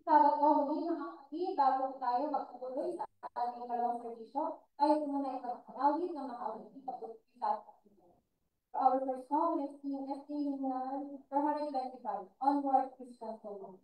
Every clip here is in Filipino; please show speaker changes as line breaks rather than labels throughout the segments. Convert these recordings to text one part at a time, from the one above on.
Sabat ko muli mga kapatid, bago tayo magpatuloy sa ating ikalawang servisyo, tayo po muna ay mag-awit ng mga awit sa our first song is the ST 425, Onward Christian Solo.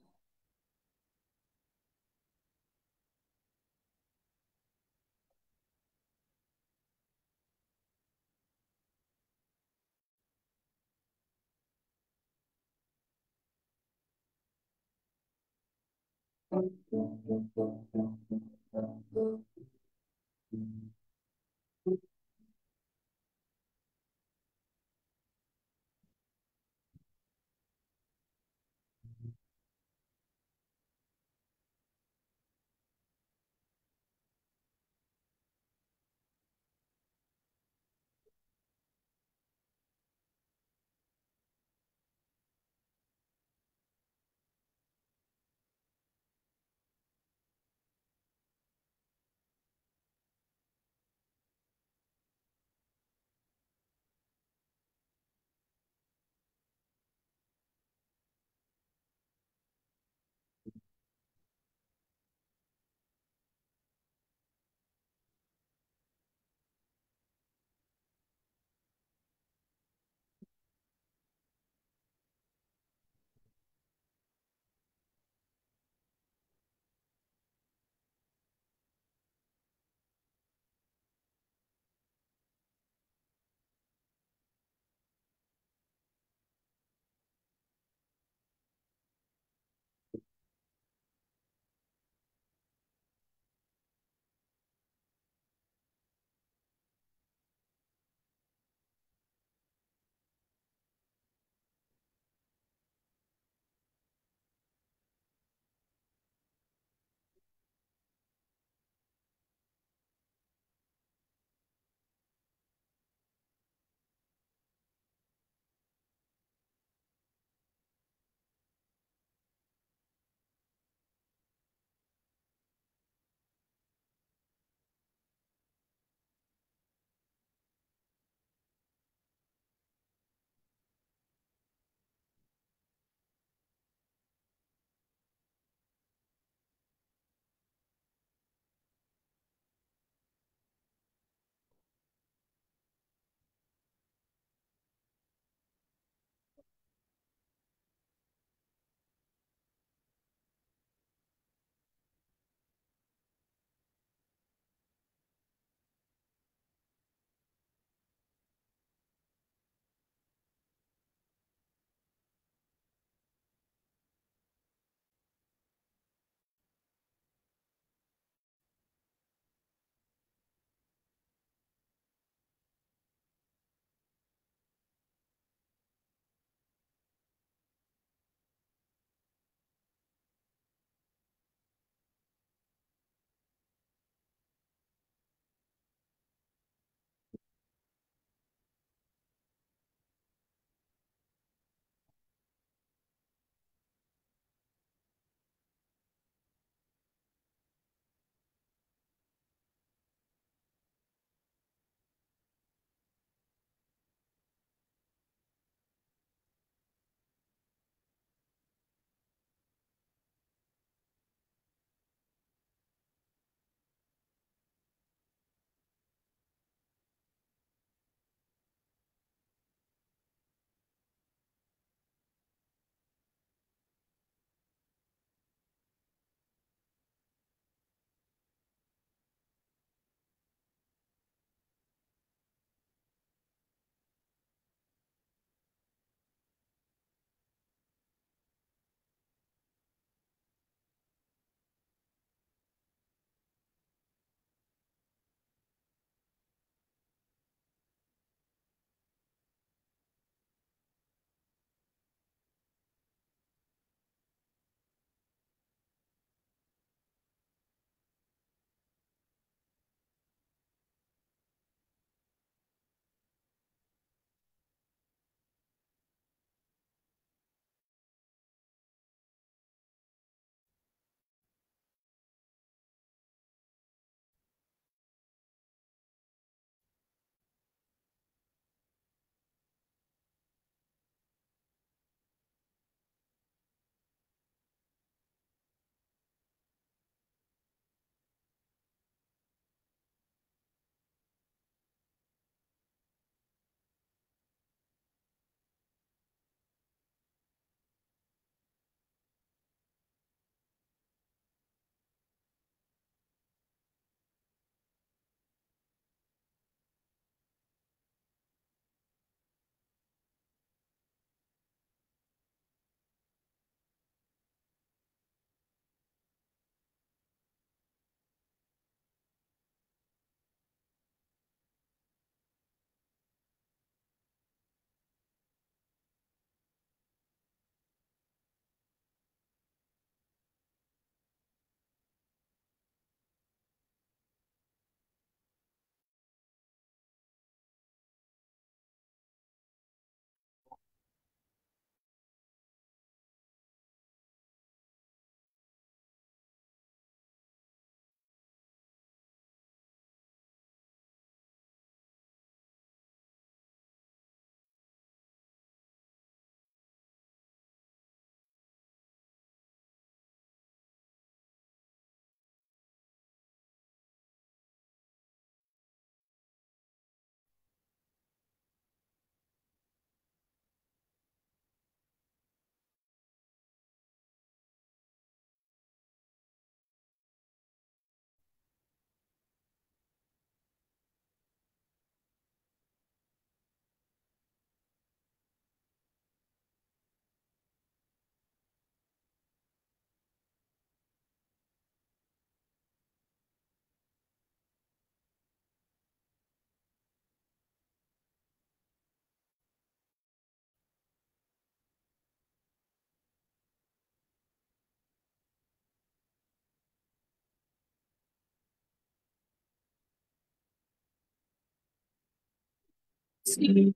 Maybe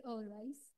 all rise.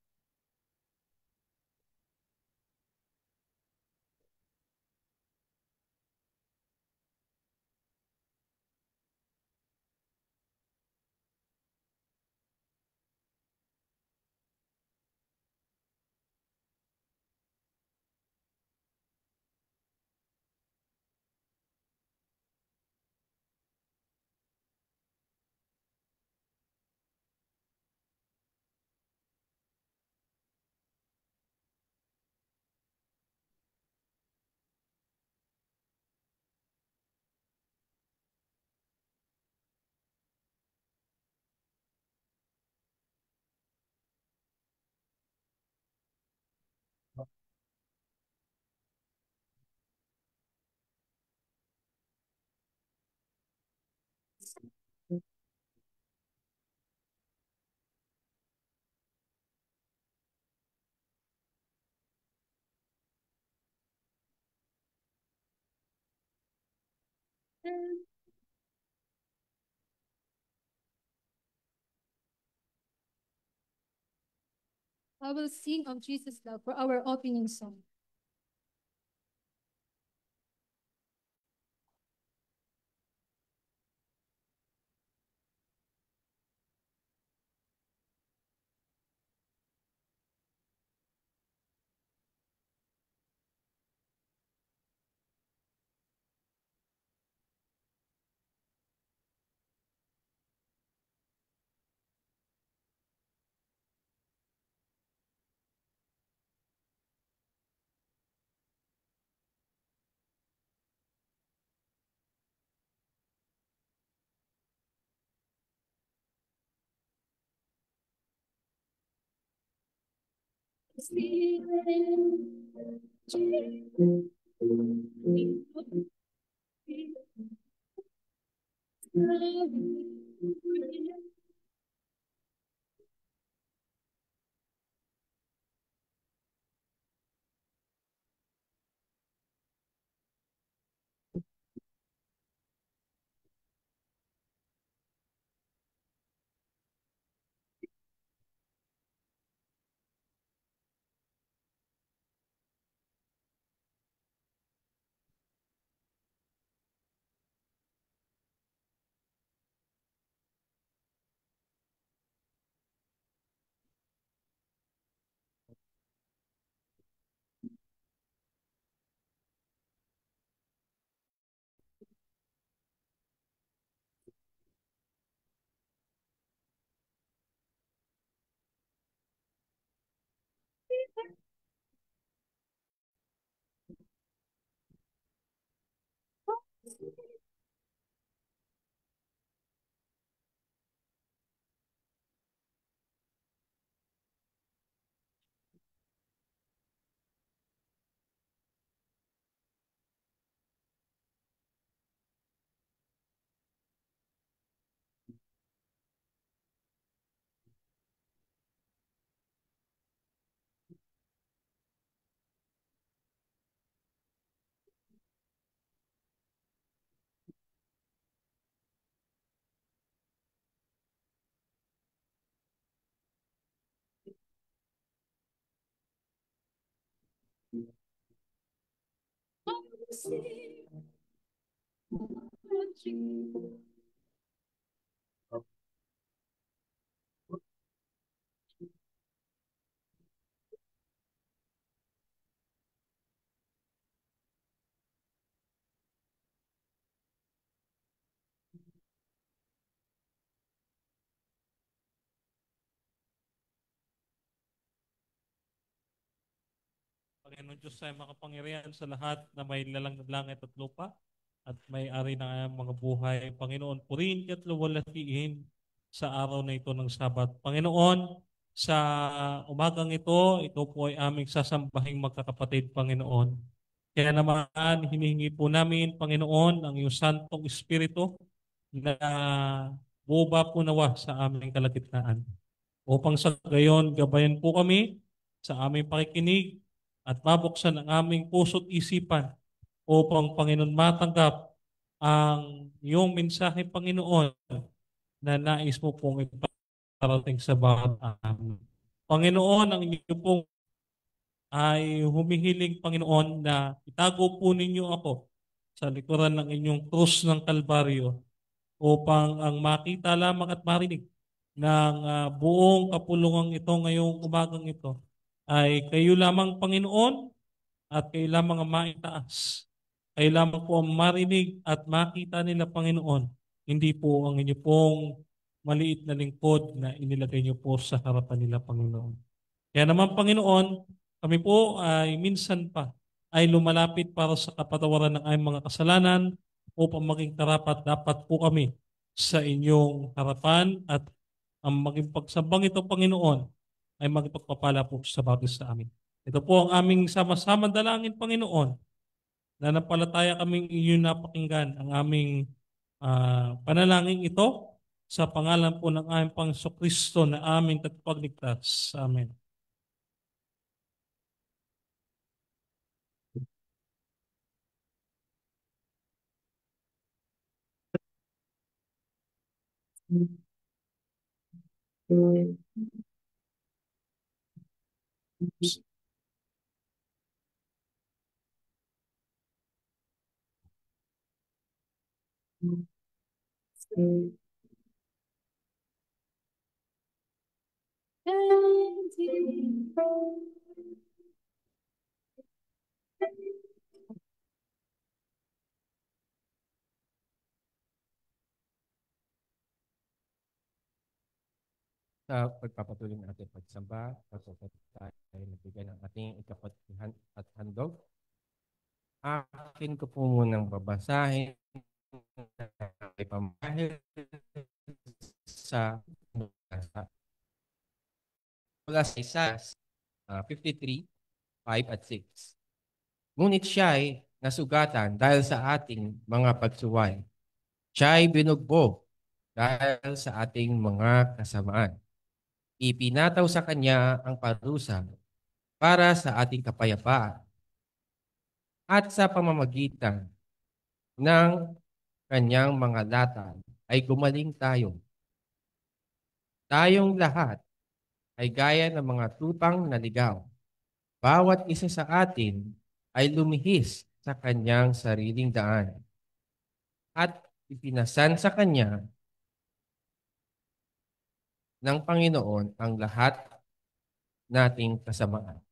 I will sing of Jesus' love for our opening song.
Panginoon Diyos ay makapangyarihan sa lahat na may lalang ng langit at lupa at may-ari ng mga buhay. Panginoon, purihin at luwalhatiin sa araw na ito ng Sabat. Panginoon, sa umagang ito po ay aming sasambahing magkakapatid, Panginoon. Kaya naman, hinihingi po namin, Panginoon, ang iyong Santong Espiritu na buba po nawa sa aming kalagitnaan upang sa gayon gabayan po kami sa aming pakikinig at mabuksan ang aming puso't isipan upang Panginoon matanggap ang iyong mensahe, Panginoon, na nais mo pong iparating sa bawat amin. Panginoon, ang inyo pong ay humihiling, Panginoon, na itago po ninyo ako sa likuran ng inyong krus ng Kalbaryo upang ang makita lamang at marinig ng buong kapulungan ito ngayong umagang ito ay kayo lamang, Panginoon, at kayo lamang ang maitaas. Kayo lamang po ang marinig at makita nila, Panginoon. Hindi po ang inyo pong maliit na lingkod na inilagay niyo po sa harapan nila, Panginoon. Kaya naman, Panginoon, kami po ay minsan pa ay lumalapit para sa kapatawaran ng aming mga kasalanan upang maging karapat dapat po kami sa inyong harapan at ang maging pagsambang ito, Panginoon, ay magpagpapala po sa bawat isa sa amin. Ito po ang aming sama-sama dalangin, Panginoon, na napalataya kaming inyong napakinggan ang aming panalangin ito sa pangalan po ng aming Panginoon Kristo na aming tagapagligtas. Amen.
Sa pagpapatuloy ng ating pagsamba, pagpapatuloy tayo nagbigay ng ating ikapatihan at handog. Akin ko po munang babasahin ay pamahil sa mula sa Isaiah 53, 5 at 6. Ngunit siya ay nasugatan dahil sa ating mga pagsuway. Siya ay binugbog dahil sa ating mga kasamaan. Ipinataw sa kanya ang parusa para sa ating kapayapaan at sa pamamagitan ng kanyang mga latal ay gumaling tayo. Tayong lahat ay gaya ng mga tupang naligaw. Bawat isa sa atin ay lumihis sa kanyang sariling daan at ipinasan sa kanya ng Panginoon ang lahat nating kasamaan.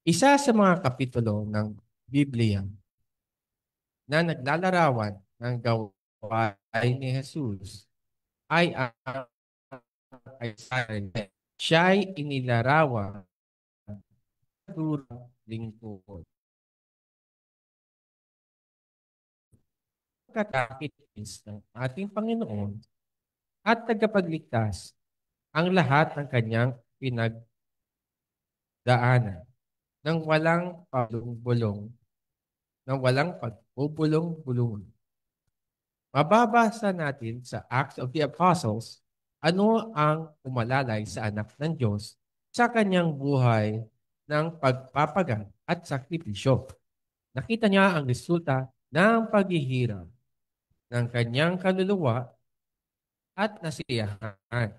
Isa sa mga kapitulo ng Biblia na naglalarawan ng gawain ni Jesus ay ang Isaiah. Siya ay inilarawan durang lingkod. Katakit ng ating Panginoon at tagapagligtas ang lahat ng kanyang pinagdaanan ng walang pagulong-bulong, ng walang pagbubulong-bulong. Mababasa natin sa Acts of the Apostles ano ang umalalay sa anak ng Diyos sa kanyang buhay ng pagpapagal at sakripisyo. Nakita niya ang resulta ng paghihirap ng kanyang kaluluwa at nasiyahan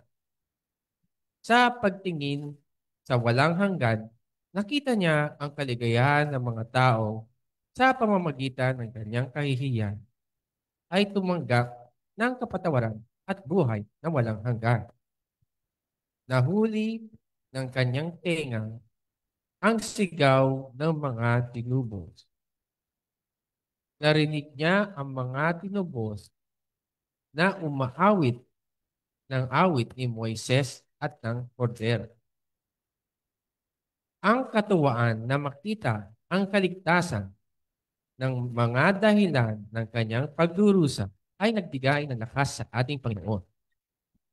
sa pagtingin sa walang hanggan Nakita niya ang kaligayahan ng mga tao sa pamamagitan ng kanyang kahihiyan ay tumanggap ng kapatawaran at buhay na walang hanggan. Nahuli ng kanyang tenga ang sigaw ng mga tinubos. Narinig niya ang mga tinubos na umaawit ng awit ni Moises at ng Kordero. Ang katuwaan na makita ang kaligtasan ng mga dahilan ng kanyang pagdurusa ay nagbigay ng lakas sa ating Panginoon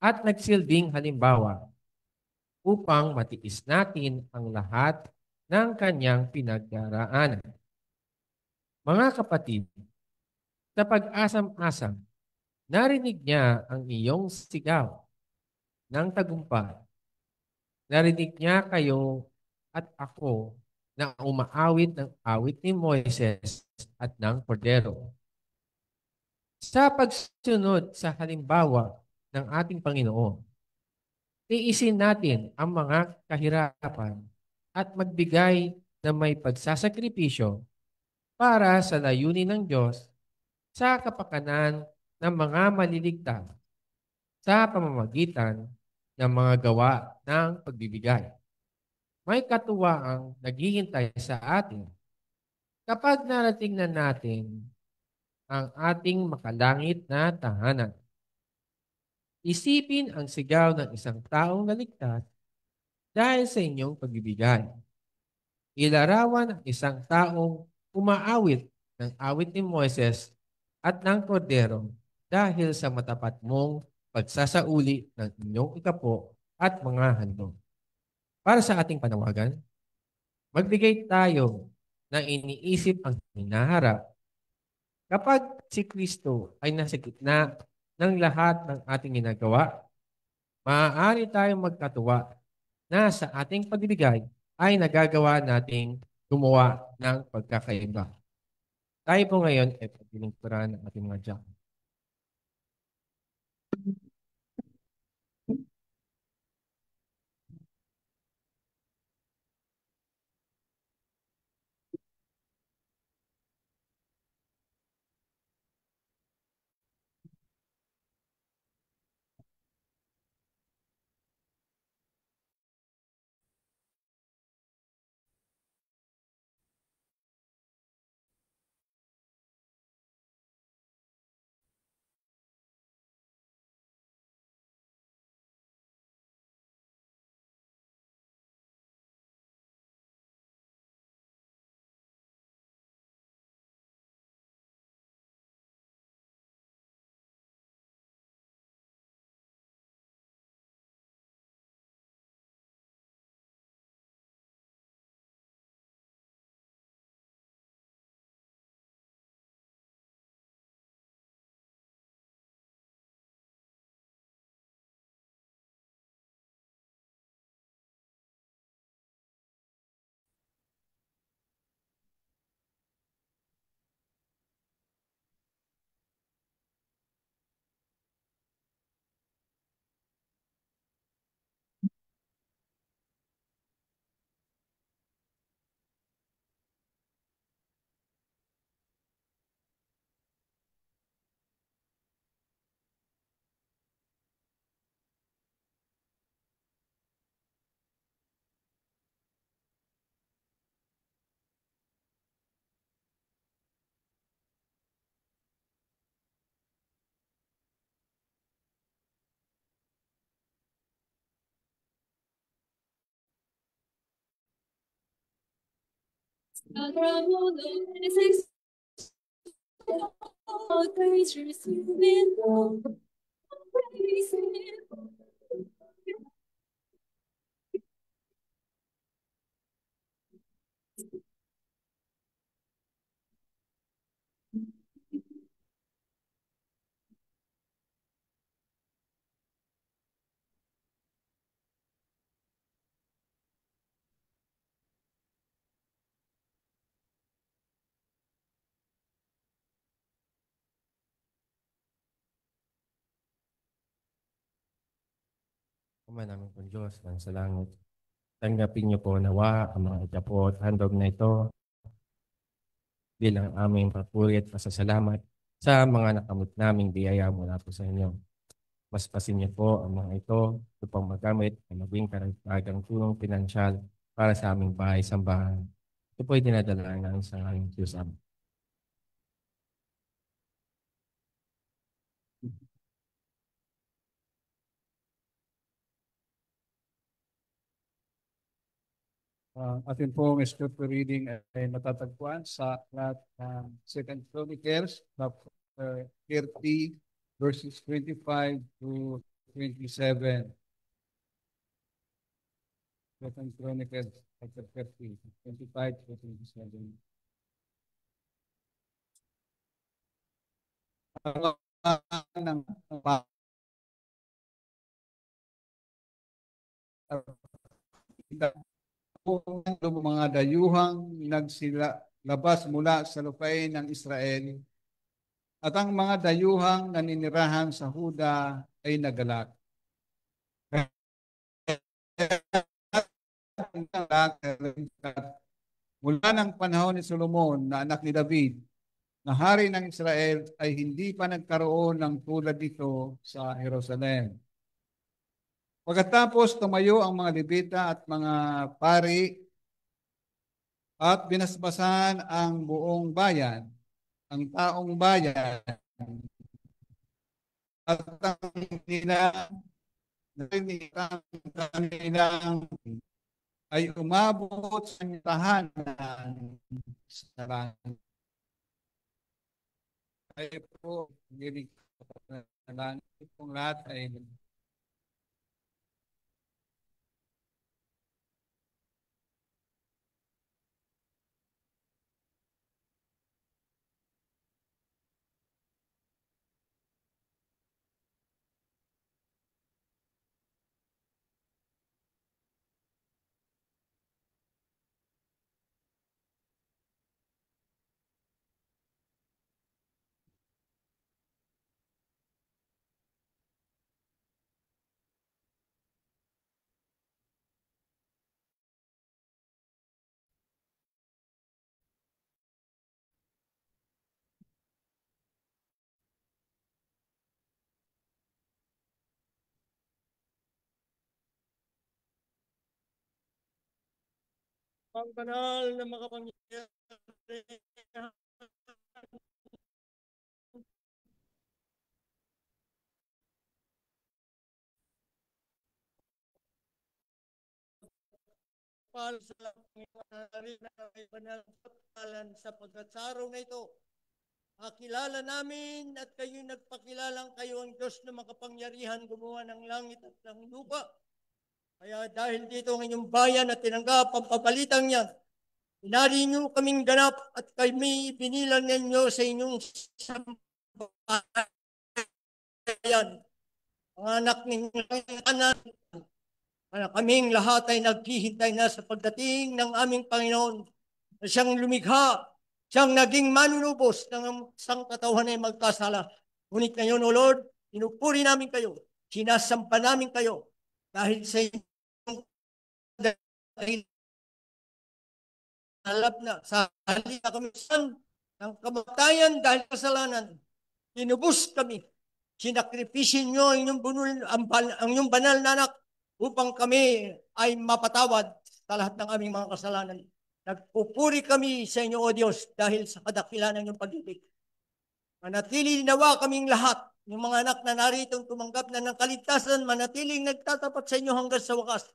at nagsilbing halimbawa upang matiis natin ang lahat ng kanyang pinagdaraanan. Mga kapatid, sa pag-asam-asam, narinig niya ang iyong sigaw ng tagumpay. Narinig niya kayo at ako na umaawit ng awit ni Moises at ng Kordero. Sa pagsunod sa halimbawa ng ating Panginoon, tiisin natin ang mga kahirapan at magbigay ng may pagsasakripisyo para sa layunin ng Diyos sa kapakanan ng mga maliligtas sa pamamagitan ng mga gawa ng pagbibigay. May katuwaang naghihintay sa atin kapag narating na natin ang ating makalangit na tahanan. Isipin ang sigaw ng isang taong naligtas dahil sa inyong pagbibigay. Ilarawan ang isang taong umaawit ng awit ni Moises at ng Kordero dahil sa matapat mong pagsasauli ng inyong ikapo at mga handog. Para sa ating panawagan, magbigay tayo ng iniisip ang hinaharap. Kapag si Kristo ay nasa gitna ng lahat ng ating ginagawa, maaari tayong magkatuwa na sa ating pagbibigay ay nagagawa nating gumawa ng pagkakaiba. Tayo po ngayon ay pagpilingkuran ng ating mga Diyan. Ama namin kong Diyos, nang sa langit, Tanggapin niyo po nawa ang mga itapo at handog na ito bilang aming papuri at pasasalamat sa mga nakamit naming biyaya mula po sa inyo. Maspasin niyo po ang mga ito upang magamit na maging karagdagang tulong pinansyal para sa aming bahay-sambahan. Ito po ay dinadala ng sa aming Diyos Ama.
Atin pong scripture reading ay matatagpuan sa aklat ng 2 Chronicles, chapter 30, verses 25 to 27. 2 Chronicles, chapter 30, 25 to 27. Ng mga dayuhang nagsilabas mula sa lupain ng Israel at ang mga dayuhang naninirahan sa Huda ay nagalak. Mula ng panahon ni Solomon na anak ni David na hari ng Israel ay hindi pa nagkaroon ng tulad dito sa Jerusalem. Pagkatapos tumayo ang mga Levita at mga pari at binasbasan ang buong bayan, ang taong bayan, at ang kanilang ay umabot sa tahanan sa langit. Ay po, gilig sa langit kung lahat ay
Ang banal na makapangyarihan para sa Panginoon na may banal pagkalan sapagkat sa araw na ito, kilala namin at kayo nagpakilalang kayo ang Diyos na makapangyarihan gumawa ng langit at ng lupa. Kaya dahil dito ang inyong bayan at tinanggap ang papalitang niya, inari niyo kaming ganap at kami binilang ninyo sa inyong sambahayan. Ang anak ninyong anak, kaming lahat ay naghihintay na sa pagdating ng aming Panginoon na siyang lumikha, siyang naging manunubos ng sangkatauhan ay magkasala. Ngunit ngayon, O Lord, pinupuri namin kayo, sinasampa namin kayo dahil sa inyong alap na sa halina kami ng kamatayan dahil kasalanan. Tinubos kami. Sinakripisyon nyo ang inyong banal na anak upang kami ay mapatawad sa lahat ng aming mga kasalanan. Nagpupuri kami sa inyo, O Diyos, dahil sa kadakilan ng inyong pag-ibig. Manatili nawa kaming lahat, yung mga anak na narito tumanggap na ng kaligtasan, manatiling nagtatapat sa inyo hanggang sa wakas,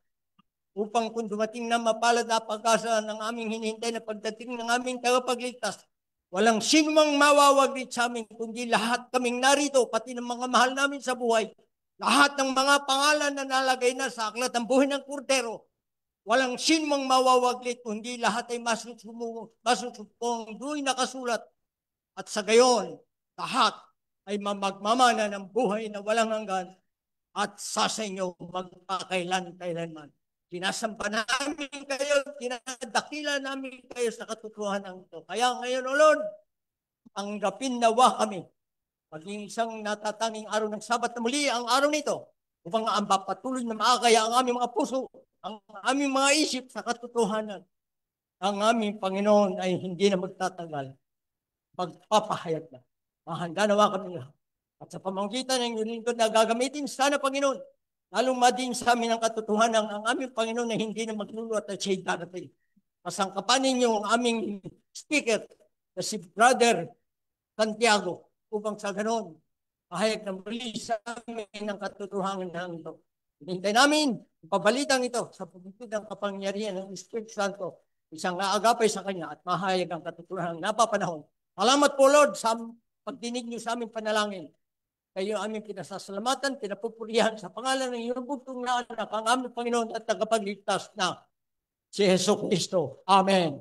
upang kung dumating na mapalad na pag-asa ng aming hinihintay na pagdating ng aming tagapagligtas, walang sinumang mawawaglit sa amin, kundi lahat kaming narito, pati ng mga mahal namin sa buhay, lahat ng mga pangalan na nalagay na sa aklat ng buhay ng Kordero, walang sinumang mawawaglit, kundi lahat ay masusupong do'y nakasulat. At sa gayon, lahat ay magmamana ng buhay na walang hanggan at sa inyo magpakailan-kailanman. Sinasampa namin kayo, dinadakila namin kayo sa katotohanan ito. Kaya ngayon, O Lord, tanggapin nawa kami. Maging isang natatanging araw ng Sabat na muli ang araw nito upang patuloy na maakaya ang aming mga puso ang aming mga isip sa katotohanan, ang aming Panginoon ay hindi na magtatagal. Magpapahayag na. Mahanda nawa kami lahat. At sa pamamagitan ng iyong lingkod na gagamitin sana, Panginoon, lalong mading sa amin ang katotohanan ang aming Panginoon na hindi na magluluwat at siya'y darating. Pasangkapan ninyo ang aming speaker na si Brother Santiago upang sa ganon, pahayag na muli sa amin ang katotohanan ng ito. Hinintay namin ang pabalitang ito sa pagbutud ng kapangyarihan ng Espiritu Santo, isang aagapay sa Kanya at mahayag ang katotohanan ng napapanahon. Salamat po, Lord, sa pagdinig niyo sa aming panalangin. Kayo aming pinasasalamatan, pinapupurihan sa pangalan ng iyong bugtong na anak, ang aming Panginoon at tagapagligtas na si Hesus Kristo. Amen.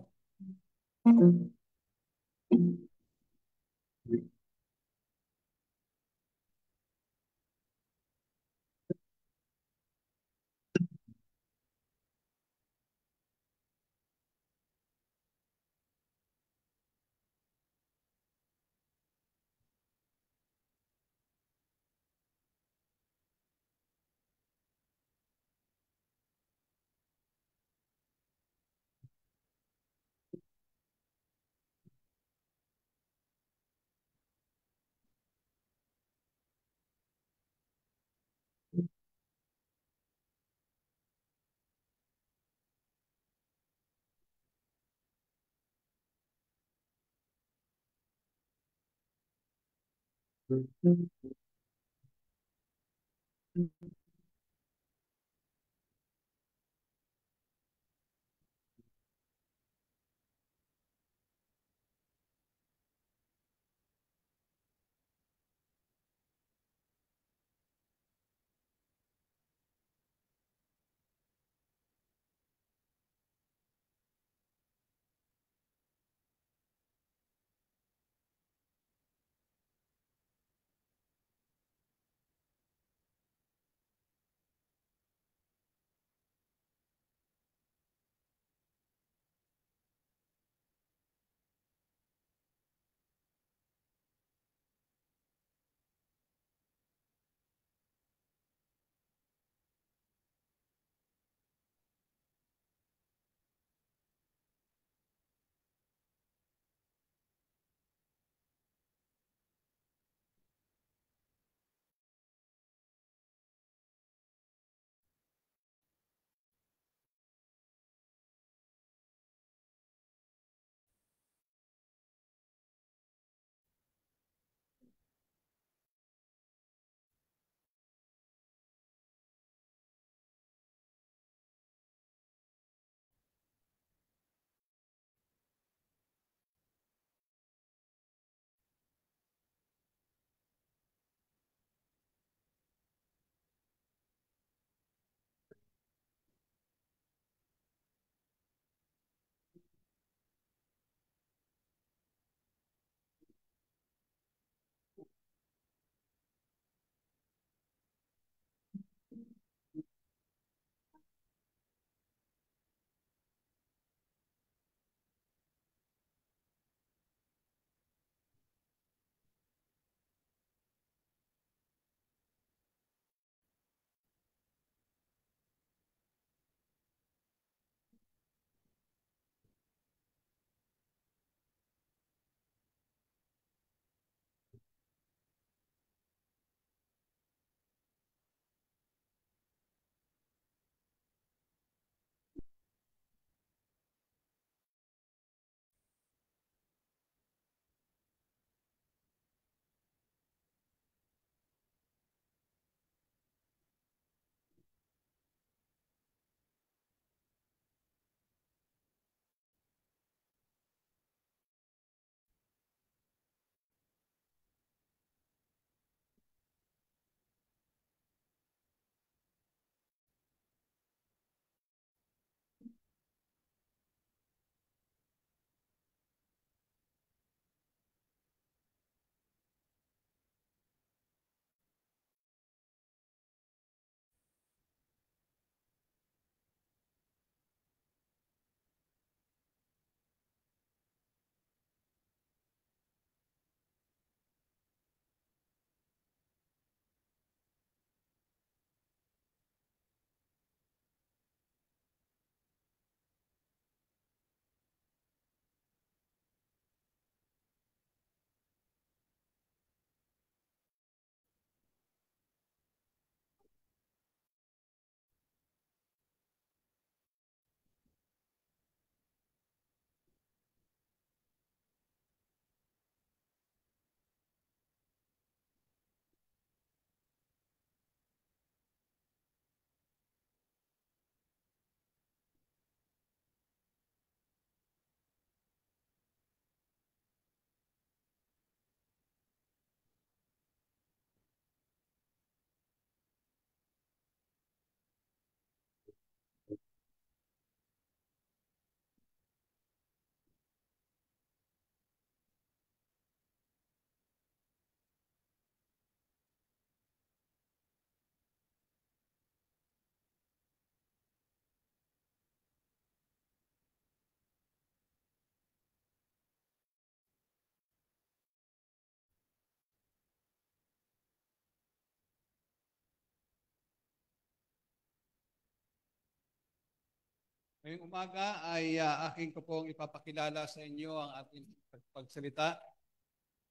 Ngayong umaga ay aking ko pong ipapakilala sa inyo ang ating pagsalita.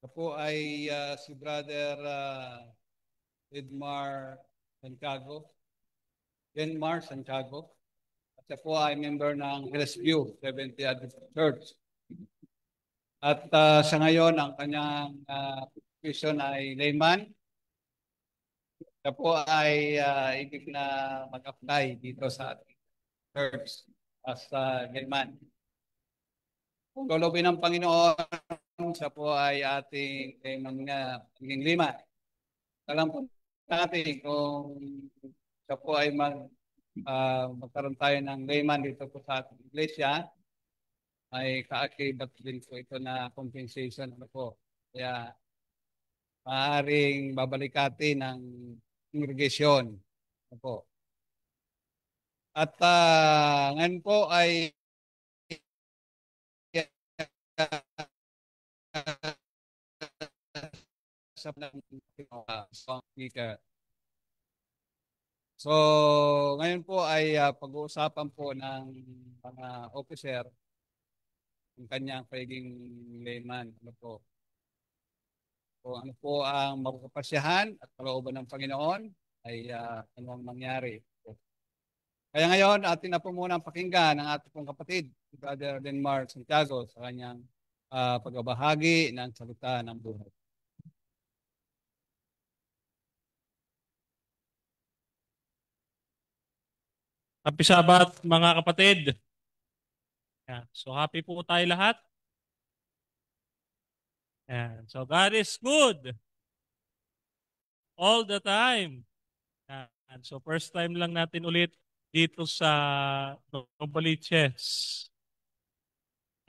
Ito po ay si Brother Edmar Santiago. Denmar Santiago. At siya po ay member ng Rescue 70 Adventist Church. At sa ngayon, ang kanyang profession ay layman. Siya po ay ibig na mag-apply dito sa ating church as layman. Kung lolobin ng Panginoon, siya po ay ating maging lima. Alam po natin kung siya po ay magkaroon tayo ng layman dito po sa ating iglesia, ay kaakibat din po ito na compensation. Ano po. Kaya maaaring babalikatin ng congregation. Ano po. At ngayon po ay sa speaker. So, ngayon po ay pag-uusapan po ng mga officer ang kanyang pagiging layman. Ano po? So, ano po ang makakapasyahan at kalooban ng Panginoon ay ano ang mangyari. Kaya ngayon, atin na po muna ang pakinggan ng ating pong kapatid, Brother Denmar Santiago, sa kanyang pagbabahagi ng salita ng buhay.
Happy Sabbath mga kapatid. Yan. So happy po tayo lahat. Yan. So God is good all the time. Yan. So first time lang natin ulit dito sa Novaliches.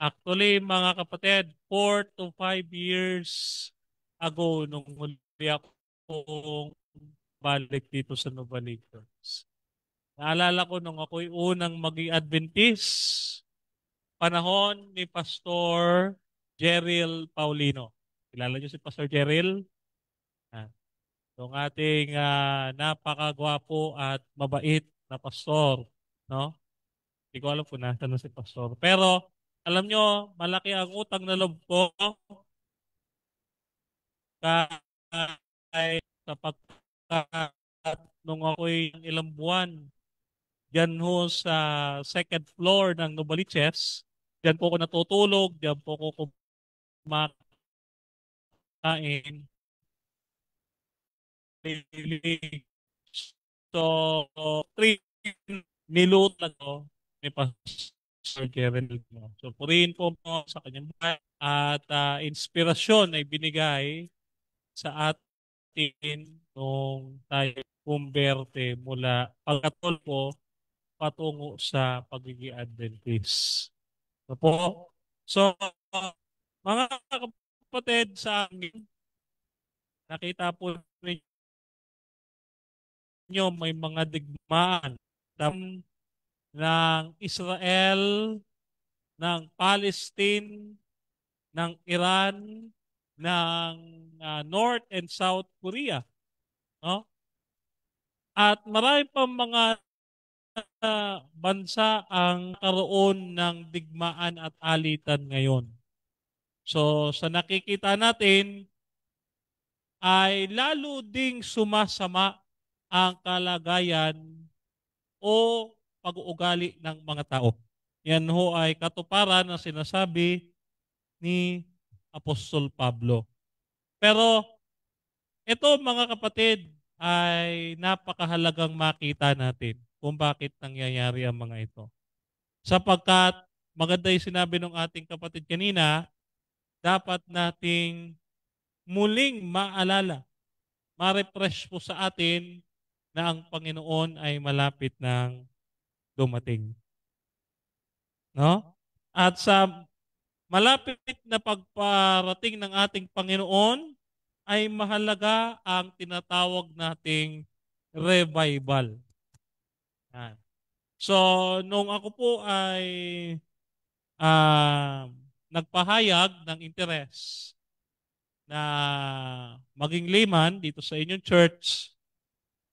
Actually mga kapatid, 4 to 5 years ago nung huli akong balik dito sa Novaliches. Naalala ko nung ako'y unang maging Adventist, panahon ni Pastor Jerril Paulino. Kilala niyo si Pastor Jerril? Yung ating napakagwapo at mabait na pastor. No? Hindi ko alam kung nasa na si Pastor. Pero alam nyo, malaki ang utang na loob ko kahit sapagkat nung ako'y ilang buwan dyan ho sa second floor ng Novaliches. Diyan po ako natutulog, diyan po ako kumakain. So, 3 niluto lang ko ni Pastor Kevin. So, purihin po mo sa kanyang buhay at inspirasyon ay binigay sa atin nung tayo kumberte mula pagkatol po patungo sa pagiging Adventist. So po, so mga kapatid sa amin, nakita po ninyo may mga digmaan ng Israel, ng Palestine, ng Iran, ng North and South Korea. No? At marami pang mga bansa ang karoon ng digmaan at alitan ngayon. So sa nakikita natin ay lalo ding sumasama ang kalagayan o pag-uugali ng mga tao. Yan ho ay katuparan na sinasabi ni Apostol Pablo. Pero ito mga kapatid ay napakahalagang makita natin kung bakit nangyayari ang mga ito. Sapagkat maganda yung sinabi ng ating kapatid kanina, dapat nating muling maalala, ma-refresh po sa atin na ang Panginoon ay malapit ng dumating. No? At sa malapit na pagparating ng ating Panginoon ay mahalaga ang tinatawag nating revival. Yan. So, nung ako po ay nagpahayag ng interes na maging layman dito sa inyong church,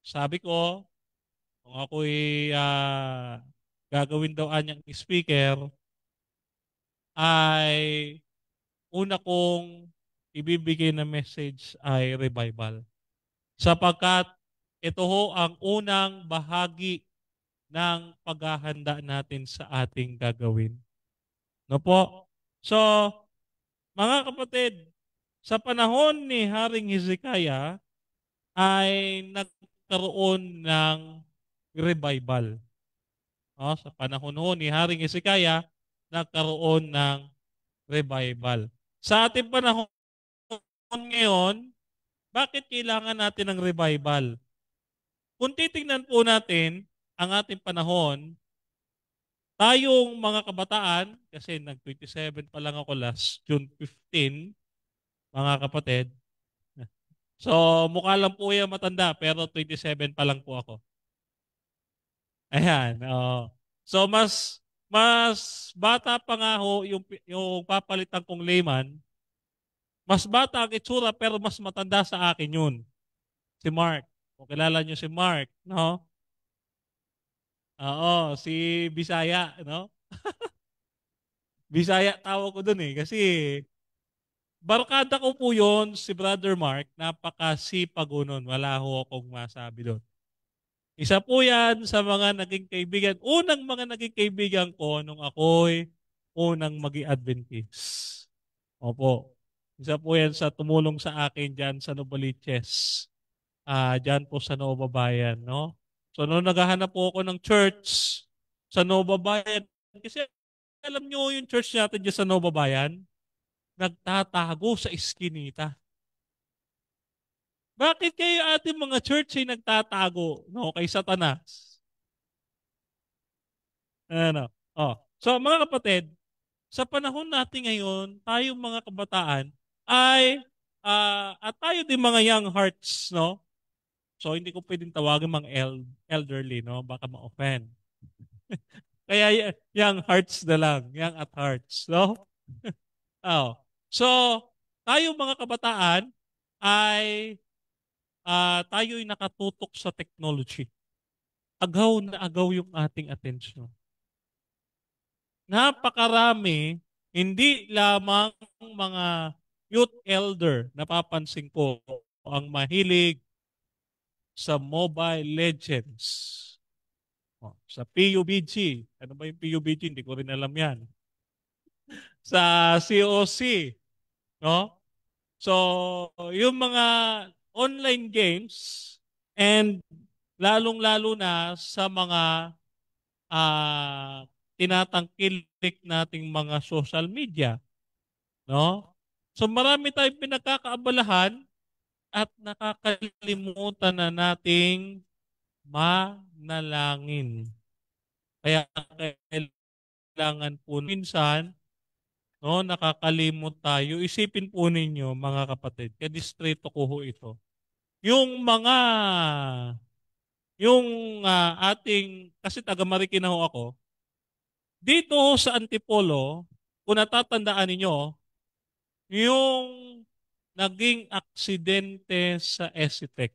sabi ko, kung ako'y gagawin daw anyang speaker, ay una kong ibibigay na message ay revival. Sapagkat ito ho ang unang bahagi ng paghahanda natin sa ating gagawin. No po? So, mga kapatid, sa panahon ni Haring Hezekiah ay nagkaroon ng revival. No? Sa panahon ho ni Haring Hezekiah, nagkaroon ng revival. Sa ating panahon ngayon, bakit kailangan natin ng revival? Kung titingnan po natin ang ating panahon, tayong mga kabataan, kasi nag-27 pa lang ako last June 15, mga kapatid. So, mukha lang po yung matanda, pero 27 pa lang po ako. Ayan. So, mas bata pa nga ho yung papalitan kong layman. Mas bata ang itsura, pero mas matanda sa akin yun. Si Mark. Kung kilala niyo si Mark, no? Oo, si Bisaya, no? Bisaya tawag ko dun kasi barkada ko po yun, si Brother Mark, napakasipag ko nun. Wala ho akong masabi doon. Isa po yan sa mga naging kaibigan, unang mga naging kaibigan ko nung ako'y unang magi Adventist. Opo. Isa po yan sa tumulong sa akin dyan sa Novaliches. Dyan po sa Nova Bayan, no? So, noong naghahanap po ako ng church sa Nova Bayan, kasi alam nyo yung church natin dyan sa Nova Bayan, nagtatago sa iskinita. Bakit kayo ating mga church ay nagtatago, no, kay Satanas? Ano? So, mga kapatid, sa panahon natin ngayon, tayong mga kabataan ay at tayo din mga young hearts, no? So, hindi ko pwedeng tawagin mga elderly, no? Baka ma-offend. Kaya young hearts na lang, young at hearts, no? So, tayo mga kabataan ay tayo'y nakatutok sa technology. Agaw na agaw yung ating atensyon. Napakarami, hindi lamang mga youth elder, napapansin ko, ang mahilig sa Mobile Legends. Sa PUBG. Ano ba yung PUBG? Hindi ko rin alam yan. Sa COC. No? So, yung mga online games and lalong-lalo na sa mga tinatangkilik nating mga social media. No? So marami tayong pinagkakaabalahan at nakakalimutan na nating manalangin. Kaya kailangan po minsan, no, nakakalimot tayo. Isipin po ninyo mga kapatid, kadistrito ko ho ito. Yung mga, ating, kasi taga Marikina ho ako, dito ho sa Antipolo, kung natatandaan ninyo, yung naging aksidente sa Esitex.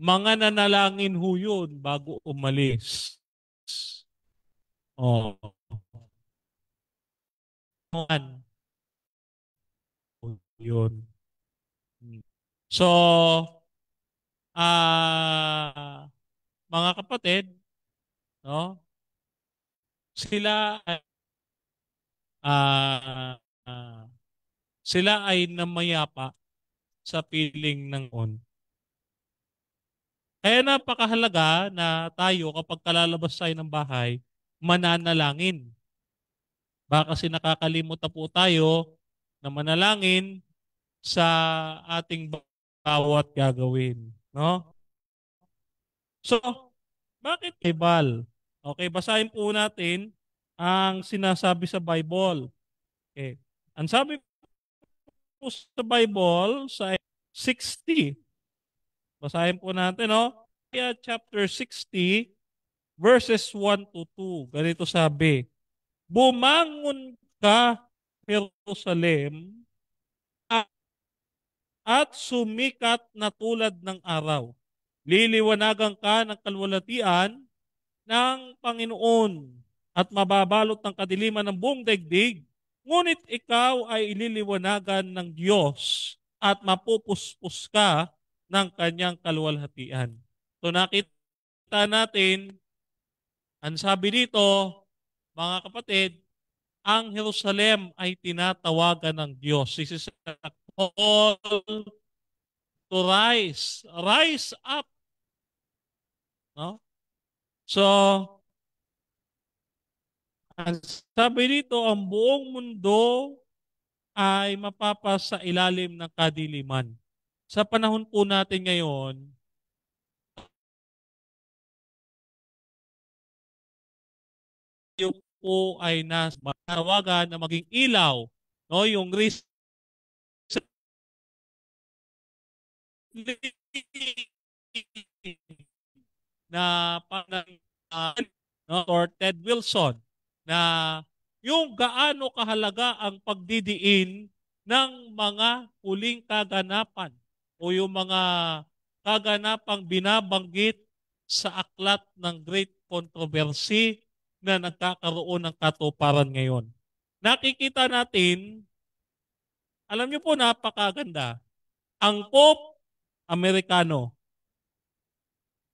Mga nanalangin ho yun bago umalis. Oh. Yun. So, mga kapatid, no? Sila sila ay namayapa sa piling ng on. Kaya napakahalaga na tayo kapag kalalabas tayo ng bahay, mananalangin. Baka kasi nakakalimot na po tayo na manalangin sa ating bawat gagawin. No? So, bakit Bible? Okay, basahin po natin ang sinasabi sa Bible. Okay. Ang sabi po sa Bible sa 60, basahin po natin, no? Kaya chapter 60, verses 1 to 2. Ganito sabi, bumangon ka, Jerusalem, at sumikat na tulad ng araw. Liliwanagan ka ng kalwalatian ng Panginoon at mababalot ng kadiliman ng buong daigdig. Ngunit ikaw ay ililiwanagan ng Diyos at mapupuspos ka ng kanyang kaluwalhatian. So nakita natin, ang sabi dito, mga kapatid, ang Jerusalem ay tinatawagan ng Diyos. This is a call to rise. Rise up. No? So, ang sabi dito, ang buong mundo ay mapapasa ilalim ng kadiliman. Sa panahon po natin ngayon, yung po ay natawagan na maging ilaw, no? Yung recently na parang no, or Ted Wilson na yung gaano kahalaga ang pagdidiin ng mga huling kaganapan o yung mga kaganapang binabanggit sa aklat ng Great Controversy na nagkakaroon ng katuparan ngayon. Nakikita natin, alam niyo po napakaganda, ang Pope Amerikano,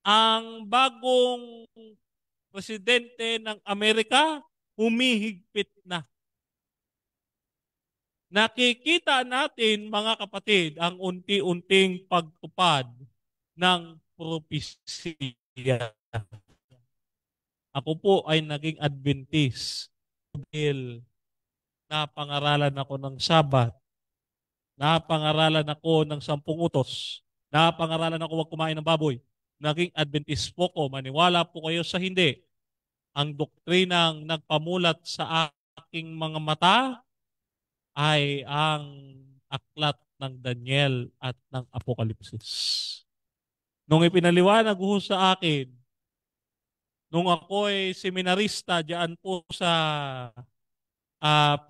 ang bagong presidente ng Amerika, humihigpit na. Nakikita natin, mga kapatid, ang unti-unting pagtupad ng propesya. Ako po ay naging Adventist dahil napangaralan ako ng Sabat, napangaralan ako ng 10 utos, napangaralan ako huwag kumain ng baboy. Naging Adventist po ko, maniwala po kayo sa hindi. Ang doktrinang nagpamulat sa aking mga mata ay ang aklat ng Daniel at ng Apokalipsis. Nung ipinaliwanag ho sa akin, nung ako ay seminarista diyan po sa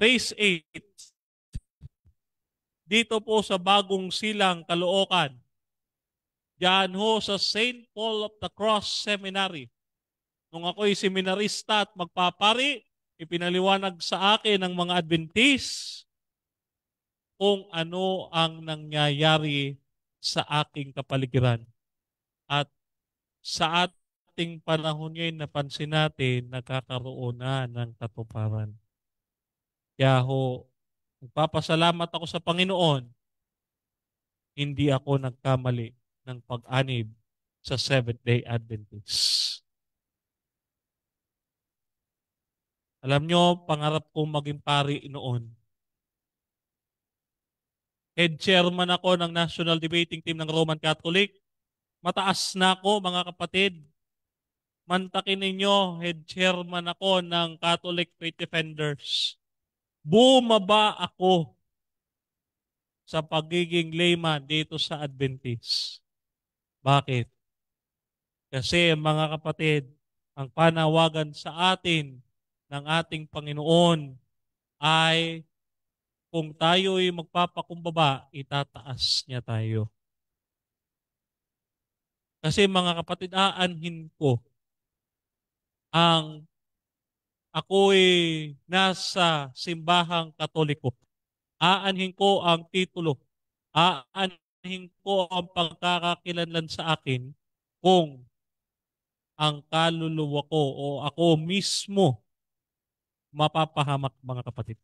Phase 8, dito po sa Bagong Silang, Caloocan, diyan ho sa St. Paul of the Cross Seminary. Nung ako ay seminarista at magpapari, ipinaliwanag sa akin ng mga Adventist kung ano ang nangyayari sa aking kapaligiran. At sa ating panahon ngayon, napansin natin, nagkakaroon na ng katuparan. Kaya ho, nagpapasalamat ako sa Panginoon, hindi ako nagkamali ng pag-anib sa Seventh-day Adventist. Alam nyo, pangarap kong maging pari noon. Head chairman ako ng National Debating Team ng Roman Catholic. Mataas na ako, mga kapatid. Mantakin ninyo, head chairman ako ng Catholic Faith Defenders. Bumaba ako sa pagiging layman dito sa Adventist. Bakit? Kasi mga kapatid, ang panawagan sa atin ng ating Panginoon ay kung tayo'y magpapakumbaba, itataas niya tayo. Kasi mga kapatid, aanhin ko ang ako'y nasa simbahang Katoliko. Aanhin ko ang titulo. Aanhin ko ang pagkakakilanlan sa akin kung ang kaluluwa ko o ako mismo mapapahamak, mga kapatid.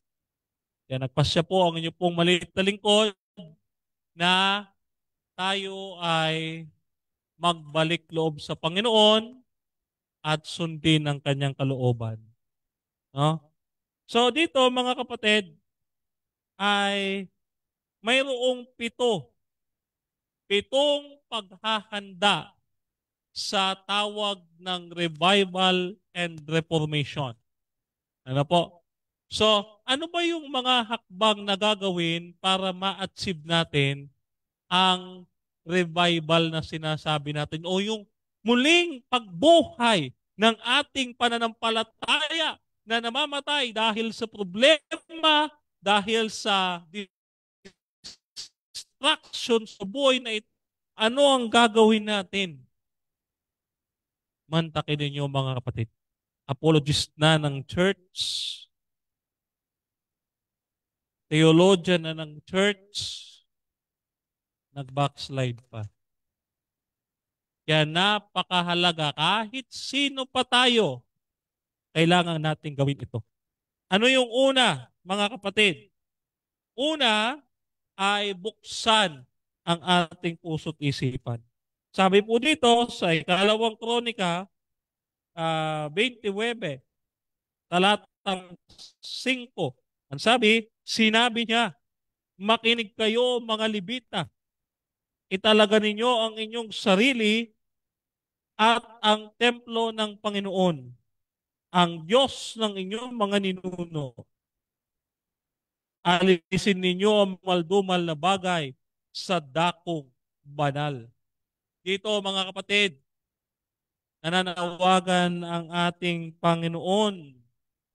Kaya nagpasya po ang inyo pong maliit na lingkod na tayo ay magbalik loob sa Panginoon at sundin ang kanyang kalooban. No? So dito, mga kapatid, ay mayroong pitong paghahanda sa tawag ng revival and reformation. Ano po? So, ano ba yung mga hakbang na gagawin para ma-achieve natin ang revival na sinasabi natin o yung muling pagbuhay ng ating pananampalataya na namamatay dahil sa problema, dahil sa distraction sa buhay na ito? Ano ang gagawin natin? Mantakin ninyo mga kapatid. Apologist na ng church, theologian na ng church, nag-backslide pa. Kaya napakahalaga, kahit sino pa tayo, kailangan natin gawin ito. Ano yung una, mga kapatid? Una ay buksan ang ating puso't isipan. Sabi po dito sa ikalawang kronika, 29, talatang 5. Ang sinabi niya, makinig kayo mga Libita, italaga ninyo ang inyong sarili at ang templo ng Panginoon, ang Diyos ng inyong mga ninuno. Alisin ninyo ang maldumal na bagay sa dakong banal. Dito mga kapatid, nananawagan ang ating Panginoon,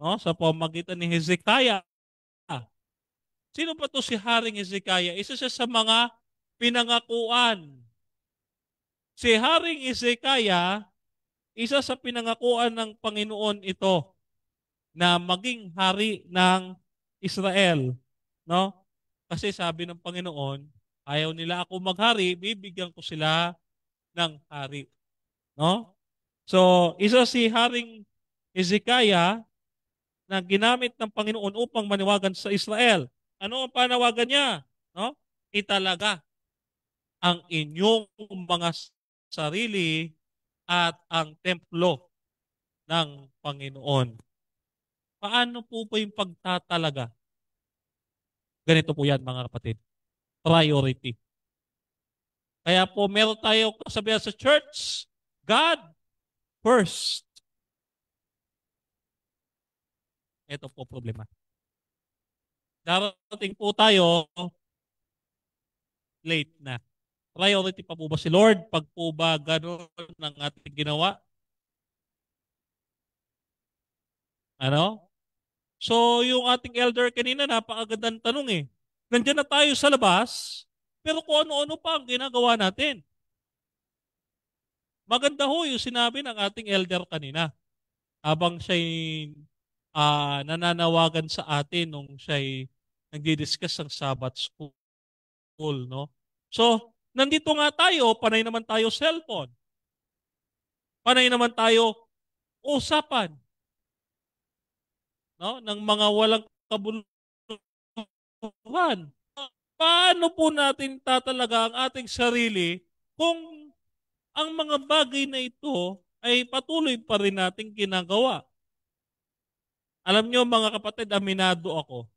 no, sa pamamagitan ni Hezekiah. Sino ba to si Haring Hezekiah? Isa siya sa mga pinangakuan. Si Haring Hezekiah, isa sa pinangakuan ng Panginoon ito na maging hari ng Israel, no? Kasi sabi ng Panginoon, ayaw nila ako maghari, bibigyan ko sila ng hari, no? So, isa si Haring Hezekiah na ginamit ng Panginoon upang maniwagan sa Israel. Ano ang panawagan niya? No? Italaga ang inyong mga sarili at ang templo ng Panginoon. Paano po ba yung pagtatalaga? Ganito po yan mga kapatid. Priority. Kaya po meron tayo kasabihan sa church, God first. Ito po problema. Darating po tayo, late na. Priority pa po ba si Lord? Pag po ba gano'n ang ating ginawa? Ano? So, yung ating elder kanina, napakagandang tanong eh. Nandiyan na tayo sa labas, pero kung ano-ano pa ang ginagawa natin. Maganda ho yung sinabi ng ating elder kanina. Habang siya'y nananawagan sa atin nung siya'y nagdi-discuss ng Sabbath school, no? So, nandito nga tayo, panay naman tayo cellphone. Panay naman tayo usapan, no? Ng mga walang kabuluhan. Paano po natin tatalaga ang ating sarili kung ang mga bagay na ito ay patuloy pa rin nating ginagawa? Alam nyo mga kapatid, aminado ako.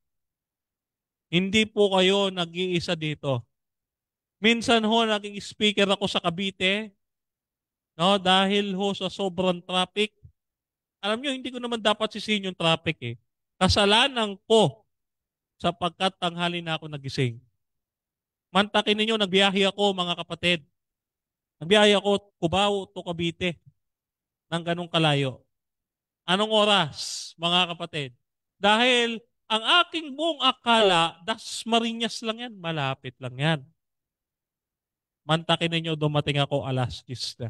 Hindi po kayo nag-iisa dito. Minsan ho, naging speaker ako sa Cavite, no, dahil ho sa sobrang traffic. Alam nyo, hindi ko naman dapat sisihin yung traffic eh. Kasalanan ko sapagkat tanghali na ako nagising. Mantakin ninyo, nagbiyahe ako mga kapatid. Nagbiyahe ako Cubao to Cavite ng ganong kalayo. Anong oras mga kapatid? Dahil ang aking buong akala, Dasmariñas lang yan, malapit lang yan. Mantakin ninyo, dumating ako alas 10 na.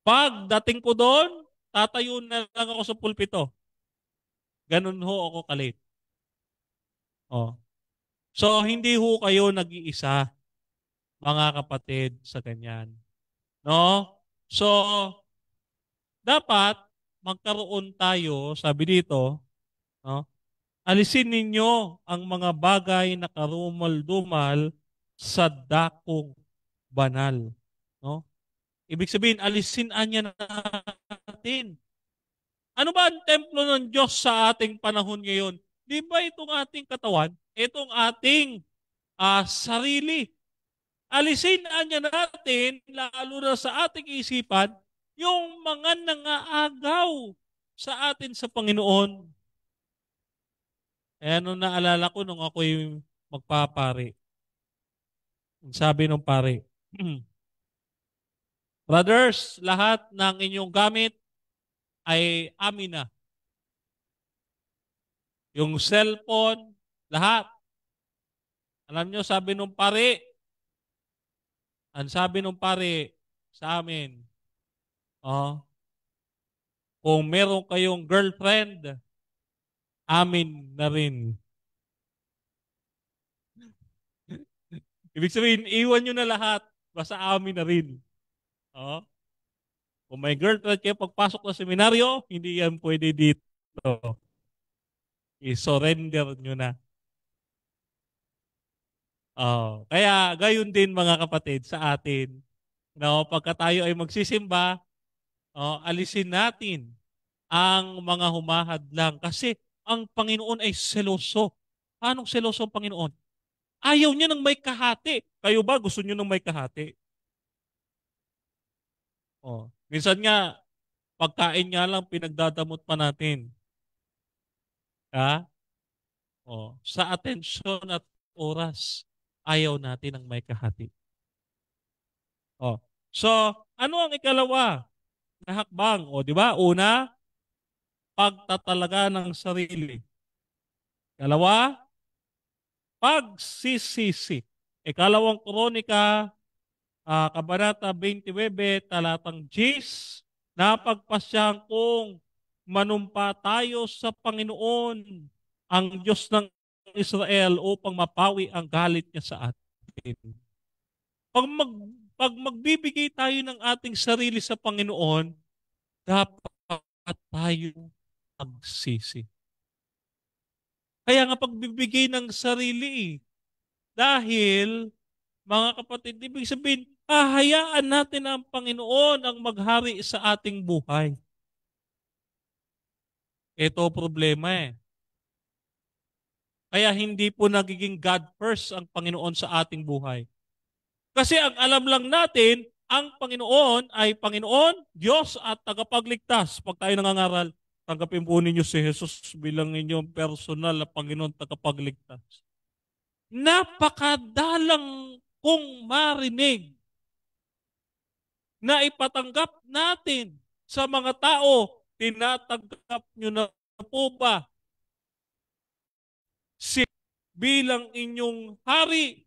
Pagdating ko doon, tatayo na lang ako sa pulpito. Ganun ho ako kalate. Oh. So, hindi ho kayo nag-iisa, mga kapatid, sa ganyan. No? So, dapat magkaroon tayo, sabi dito, no? Alisin ninyo ang mga bagay na karumal-dumal sa dakong banal. No? Ibig sabihin, alisin anya natin. Ano ba ang templo ng Diyos sa ating panahon ngayon? Di ba itong ating katawan? Itong ating sarili. Alisin anya natin, lalo na sa ating isipan, yung mga nangaagaw sa atin sa Panginoon. Eh, ano naalala ko nung ako'y magpapari. Sabi ng pare, brothers, lahat ng inyong gamit ay amin na. Yung cellphone, lahat. Alam nyo, sabi nung pare, sa amin. Oh, kung meron kayong girlfriend, amin na rin. Ibig sabihin, iwan nyo na lahat, basta amin na rin. Oh, kung may girlfriend kayo pagpasok sa seminaryo, hindi yan pwede dito. I-surrender nyo na. Oh, kaya gayon din mga kapatid sa atin. No, pagka tayo ay magsisimba, alisin natin ang mga humahadlang kasi ang Panginoon ay seloso. Anong seloso ang Panginoon? Ayaw niya ng may kahati. Kayo ba gusto niyo ng may kahati? Minsan nga, pagkain nga lang pinagdadamot pa natin. Ha? Sa atensyon at oras, ayaw natin ng may kahati. So, ano ang ikalawa na hakbang? Di ba? Una, pagtatalaga ng sarili. Kalawa, pagsisisi. Ikalawang Kronika, Kabanata 29, talatang 10, napagpasyahan kong manumpa tayo sa Panginoon, ang Diyos ng Israel, upang mapawi ang galit niya sa atin. Pag magbibigay tayo ng ating sarili sa Panginoon, dapat tayo magsisi. Kaya nga pagbibigay ng sarili, dahil, mga kapatid, ibig sabihin, hahayaan natin ang Panginoon ang maghari sa ating buhay. Ito problema eh. Kaya hindi po nagiging God first ang Panginoon sa ating buhay. Kasi ang alam lang natin, ang Panginoon ay Panginoon, Diyos at tagapagligtas. Pag tayo nangangaral, tanggapin po ninyo si Jesus bilang inyong personal na Panginoon tagapagligtas. Napakadalang kung marinig na ipatanggap natin sa mga tao, tinatanggap nyo na po ba si bilang inyong hari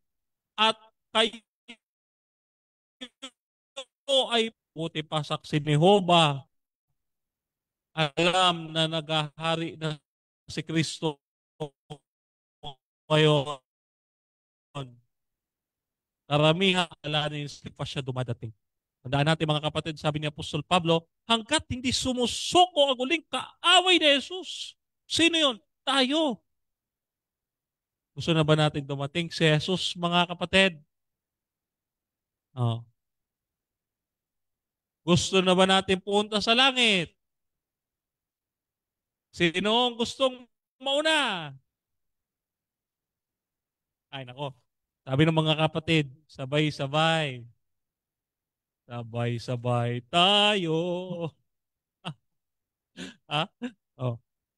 at kayo ay puti pa saksi ni Jehovah, alam na naghahari na si Kristo ngayon. Karamihan alanin pa siya dumadating. Tandaan natin mga kapatid, sabi ni Apostol Pablo, hanggat hindi sumusuko ang uling kaaway ni Jesus. Sino yun? Tayo. Gusto na ba natin dumating si Jesus, mga kapatid? Gusto na ba natin punta sa langit? Sino ang gustong mauna? Ay nako, sabi ng mga kapatid, sabay-sabay. Sabay-sabay tayo.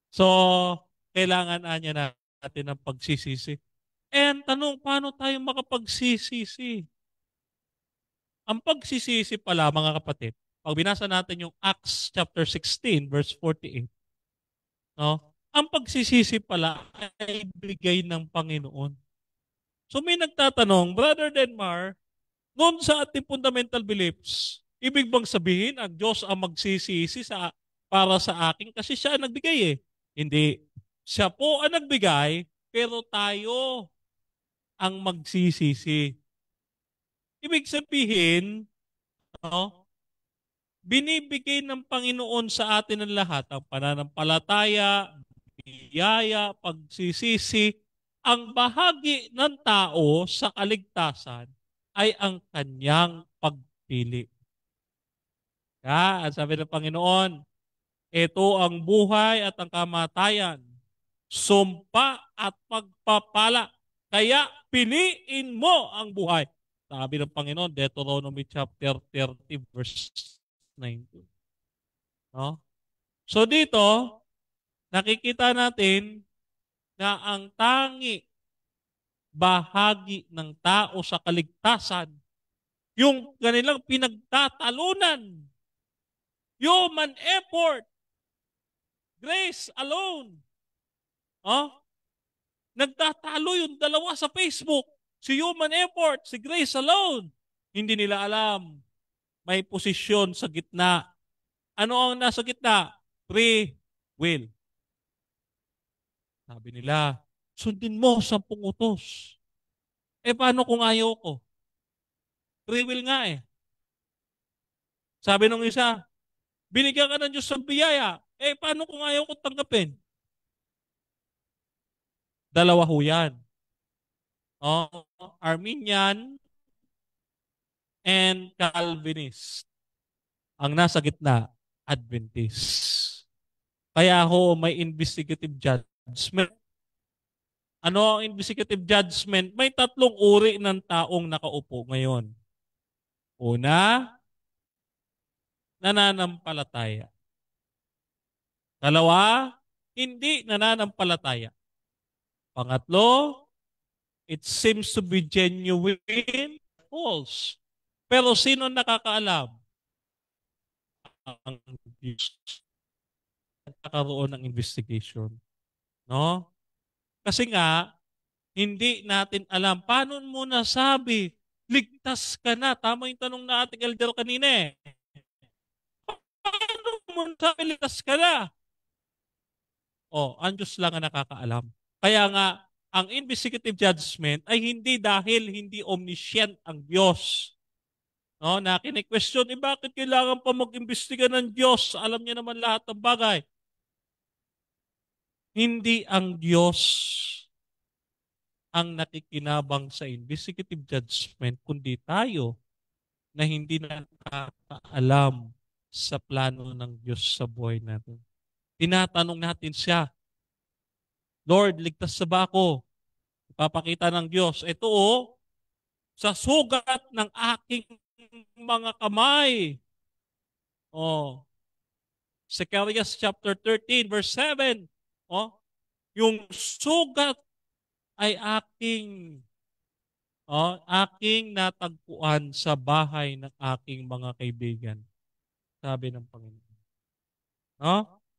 So, kailangan natin ng pagsisisi. And tanong, paano tayo makapagsisisi? Ang pagsisisi pala, mga kapatid, pag binasa natin yung Acts chapter 16, verse 48, ang pagsisisi pala ay bigay ng Panginoon. So may nagtatanong, Brother Denmar, noon sa ating fundamental beliefs, ibig bang sabihin ang Diyos ang magsisisi para sa akin kasi siya ang nagbigay eh? Hindi. Siya po ang nagbigay, pero tayo ang magsisisi. Ibig sabihin, binibigay ng Panginoon sa atin ang lahat, ang pananampalataya, biyaya, pagsisisi. Ang bahagi ng tao sa kaligtasan ay ang kanyang pagpili. Sabi ng Panginoon, ito ang buhay at ang kamatayan, sumpa at pagpapala. Kaya piliin mo ang buhay. Sabi ng Panginoon, Deuteronomy chapter 30 verse 19. So dito, nakikita natin na ang tangi bahagi ng tao sa kaligtasan, yung kanilang pinagtatalunan, human effort, grace alone. Nagtatalo yung dalawa sa Facebook, si human effort, si grace alone. Hindi nila alam may posisyon sa gitna. Ano ang nasa gitna? Free will. Sabi nila, sundin mo 10 utos. Paano kung ayaw ko? Free will nga eh. Sabi nung isa, binigyan ka ng Diyos ng biyaya. Paano kung ayaw ko tanggapin? Dalawa ho yan. Arminian and Calvinist. Ang nasa gitna, Adventist. Kaya ho, may investigative judgment. Ano ang investigative judgment? May 3 uri ng taong nakaupo ngayon. Una, nananampalataya. Dalawa, hindi nananampalataya. Pangatlo, it seems to be genuine, false. Pero sino nakakaalam? Ang Diyos. Nagkakaroon ng investigation. No? Kasi nga, hindi natin alam. Paano mo nasabi, ligtas ka na? Tama yung tanong na ating elder kanina eh. Paano mo nasabi, ligtas ka na? Ang Diyos lang ang nakakaalam. Kaya nga, ang investigative judgment ay hindi dahil hindi omniscient ang Diyos. No, na kini-question, bakit kailangan pa mag-imbestiga ng Diyos? Alam niya naman lahat ng bagay. Hindi ang Diyos ang nakikinabang sa investigative judgment, kundi tayo na hindi nakakaalam sa plano ng Diyos sa buhay natin. Tinatanong natin siya, Lord, ligtas na ba ako? Ipapakita ng Diyos, ito sa sugat ng aking mga kamay. Zechariah chapter 13 verse 7. Yung sugat ay aking natagpuan sa bahay ng aking mga kaibigan. Sabi ng Panginoon.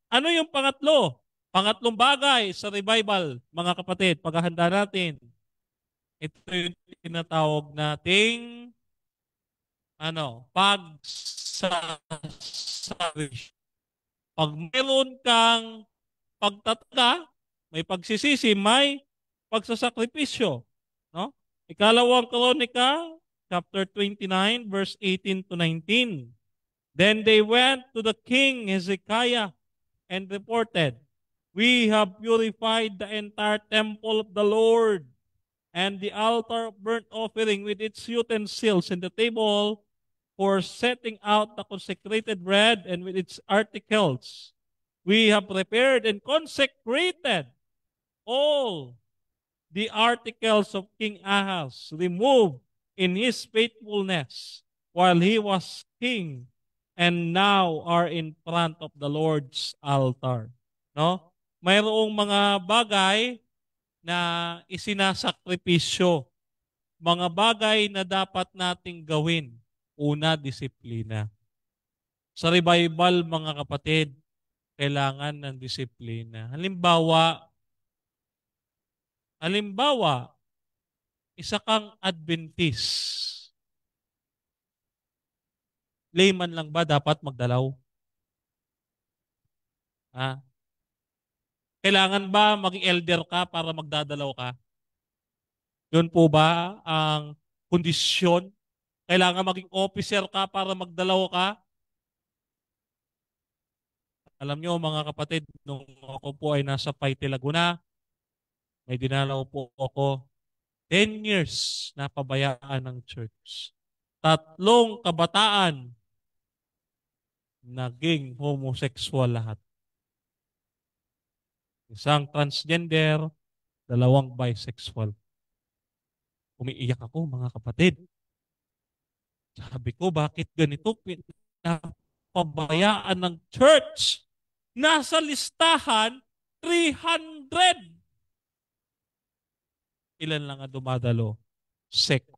Ano yung pangatlo? Pangatlong bagay sa revival, mga kapatid, paghahanda natin. Ito yung tinatawag nating pagsasari. Pag meron kang pagtataga, may pagsisisi, may pagsasakripisyo. No? Ikalawang Kronika, chapter 29, verse 18 to 19. Then they went to the king Hezekiah and reported, we have purified the entire temple of the Lord and the altar of burnt offering with its utensils and the table for setting out the consecrated bread and with its articles. We have prepared and consecrated all the articles of King Ahaz, removed in his faithfulness while he was king, and now are in front of the Lord's altar. No? Mayroong mga bagay na isinasakripisyo. Mga bagay na dapat nating gawin. Una, disiplina. Sa revival, mga kapatid, kailangan ng disiplina. Halimbawa, isa kang Adventist. Layman lang ba dapat magdalaw? Kailangan ba maging elder ka para magdadalaw ka? Yun po ba ang kondisyon? Kailangan maging officer ka para magdalaw ka? Alam nyo mga kapatid, nung ako po ay nasa Paite, Laguna, may dinalaw po ako 10 years na pabayaan ng church. 3 kabataan naging homosexual lahat. Isang transgender, 2 bisexual. Umiiyak ako mga kapatid. Sabi ko, bakit ganito? Pinapabayaan ng church. Nasa listahan, 300. Ilan lang ang dumadalo? 50.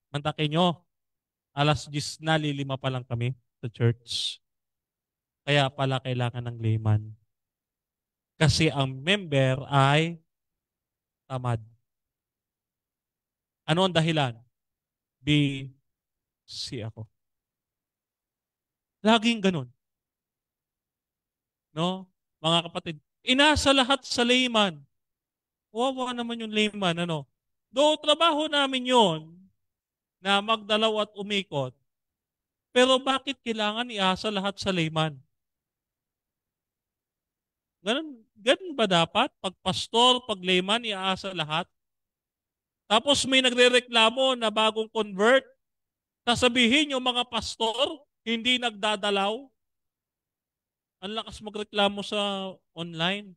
Mantakin nyo, 10:00 na, lilima pa lang kami sa church. Kaya pala kailangan ng layman. Kasi ang member ay tamad. Ano ang dahilan? ako. Laging ganun. No? Mga kapatid, inasa lahat sa layman. Wawa naman yung layman, ano? Do trabaho namin yon na magdalaw at umikot. Pero bakit kailangan iasa lahat sa layman? Ganun ba dapat? Pag pastor, pag layman, iasa lahat? Tapos may nagrereklamo na bagong convert, sasabihin yung mga pastor, hindi nagdadalaw. Ang lakas magreklamo sa online.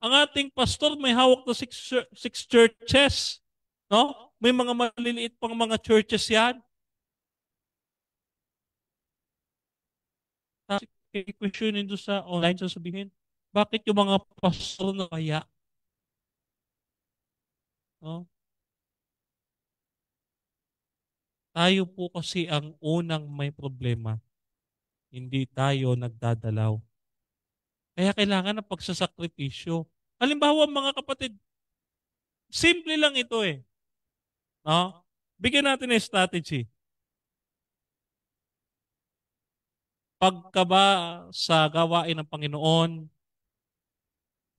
Ang ating pastor may hawak na six churches. No? May mga maliliit pang mga churches yan. Tapos i-questionin doon sa online, sasabihin, bakit yung mga pastor na kaya? No? Tayo po kasi ang unang may problema. Hindi tayo nagdadalaw. Kaya kailangan ng pagsasakripisyo. Halimbawa mga kapatid, simple lang ito eh. No? Bigyan natin ng strategy. Pagka ba sa gawain ng Panginoon,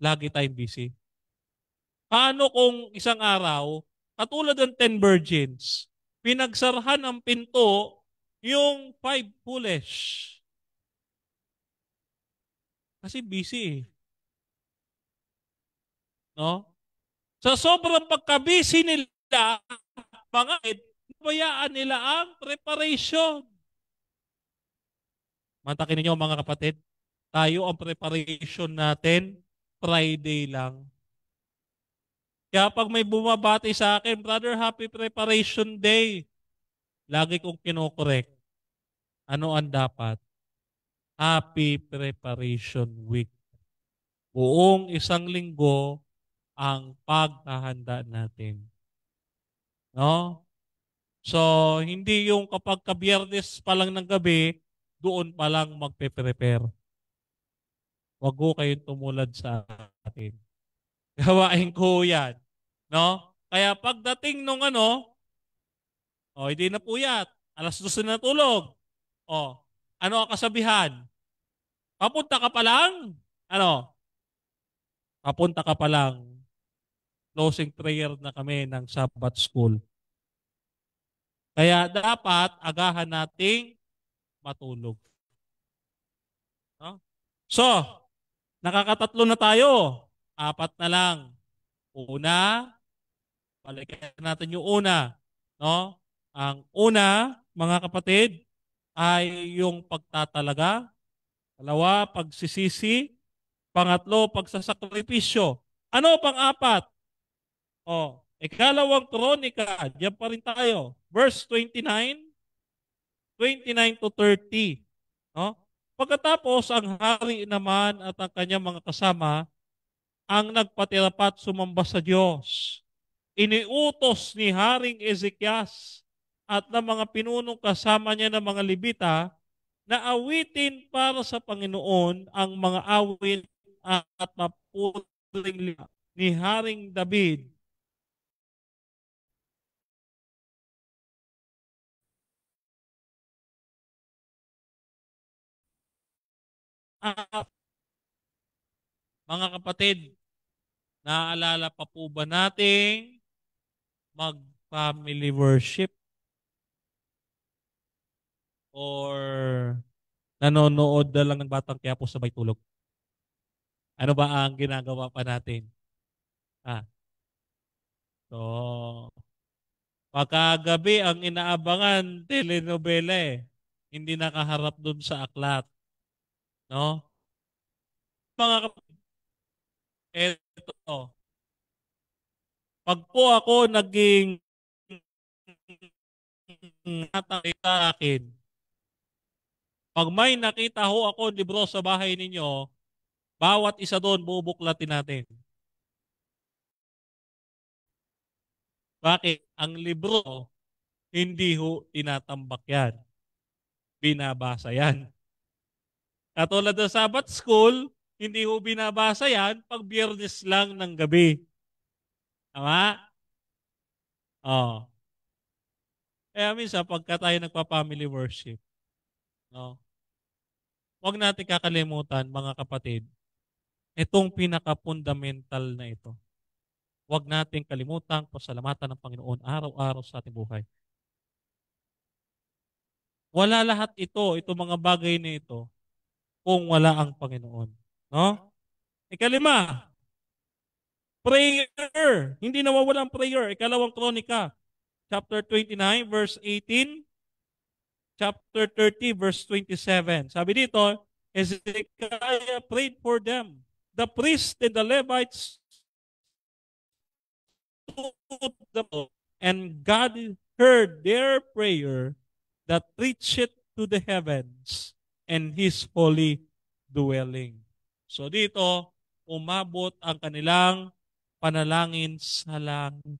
lagi tayong busy. Paano kung isang araw, katulad ng 10 virgins, pinagsarahan ng pinto yung 5 foolish? Kasi busy eh. No? Sa sobrang pagka-busy nila, mga bayaan nila ang preparation. Mantakin ninyo mga kapatid, tayo ang preparation natin, Friday lang. Kaya pag may bumabati sa akin, Brother, Happy Preparation Day, lagi kong kinokorek. Ano ang dapat? Happy Preparation Week. Buong isang linggo ang paghahanda natin. No? So, hindi yung kapag ka-Biyernes pa lang ng gabi, doon pa lang magpe-prepare. Wag ko kayong tumulad sa akin. Gawain ko yan. No? Kaya pagdating nung hindi na puyat. 12:00 na tulog. Ano ang kasabihan? Papunta ka pa lang? Ano? Papunta ka pa lang. Closing prayer na kami ng Sabbath School. Kaya dapat agahan nating matulog. No? So, nakakatatlo na tayo. 4 na lang. Una, balikan natin yung una. No? Ang una, mga kapatid, ay yung pagtatalaga. Dalawa, pagsisisi. Pangatlo, pagsasakripisyo. Ano pang-apat? Ikalawang Kronika, diyan pa rin tayo. Verse 29 to 30. No? Pagkatapos, ang hari naman at ang kanyang mga kasama ang nagpatirapat sumamba sa Diyos. Iniutos ni Haring Ezekias at ng mga pinunong kasama niya ng mga Libita na awitin para sa Panginoon ang mga awit at mapuring ni Haring David. Mga kapatid, naaalala pa po ba nating mag-family worship? Or nanonood na lang ng Batang Quiapo sabay tulog? Ano ba ang ginagawa pa natin? So, pagkagabi ang inaabangan, telenovela eh. Hindi nakaharap dun sa aklat. No? Mga kapatid, eto. Pag po ako naging natangay sa akin, pag may nakita ho ako libro sa bahay ninyo, bawat isa doon bubuklatin natin. Bakit? Ang libro, hindi ho tinatambak yan. Binabasa yan. Katulad ng Sabbath School, hindi ho binabasa yan pag Biyernes lang ng gabi. Tama? Kaya minsan, pagka tayo nagpa-family worship, no, huwag natin kakalimutan, mga kapatid, itong pinaka-fundamental na ito. Huwag natin kalimutan pasalamatan ng Panginoon araw-araw sa ating buhay. Wala lahat itong mga bagay na ito, kung wala ang Panginoon. No? Ikalima, prayer. Hindi nawawala ang prayer. Ikalawang Kronika, chapter 29, verse 18, chapter 30, verse 27. Sabi dito, Hezekiah prayed for them. The priests and the Levites stood them up, and God heard their prayer that reached to the heavens and His holy dwelling. So dito, umabot ang kanilang panalangin sa langit.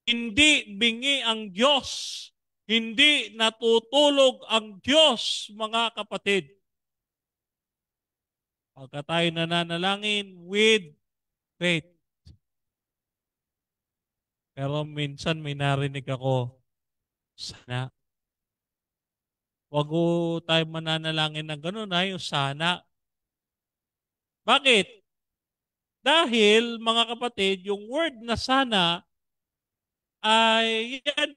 Hindi bingi ang Diyos. Hindi natutulog ang Diyos, mga kapatid. Pagka tayo nananalangin with faith. Pero minsan may narinig ako, sana. Wag ko tayo mananalangin ng gano'n, yung sana. Bakit? Dahil, mga kapatid, yung word na sana ay yan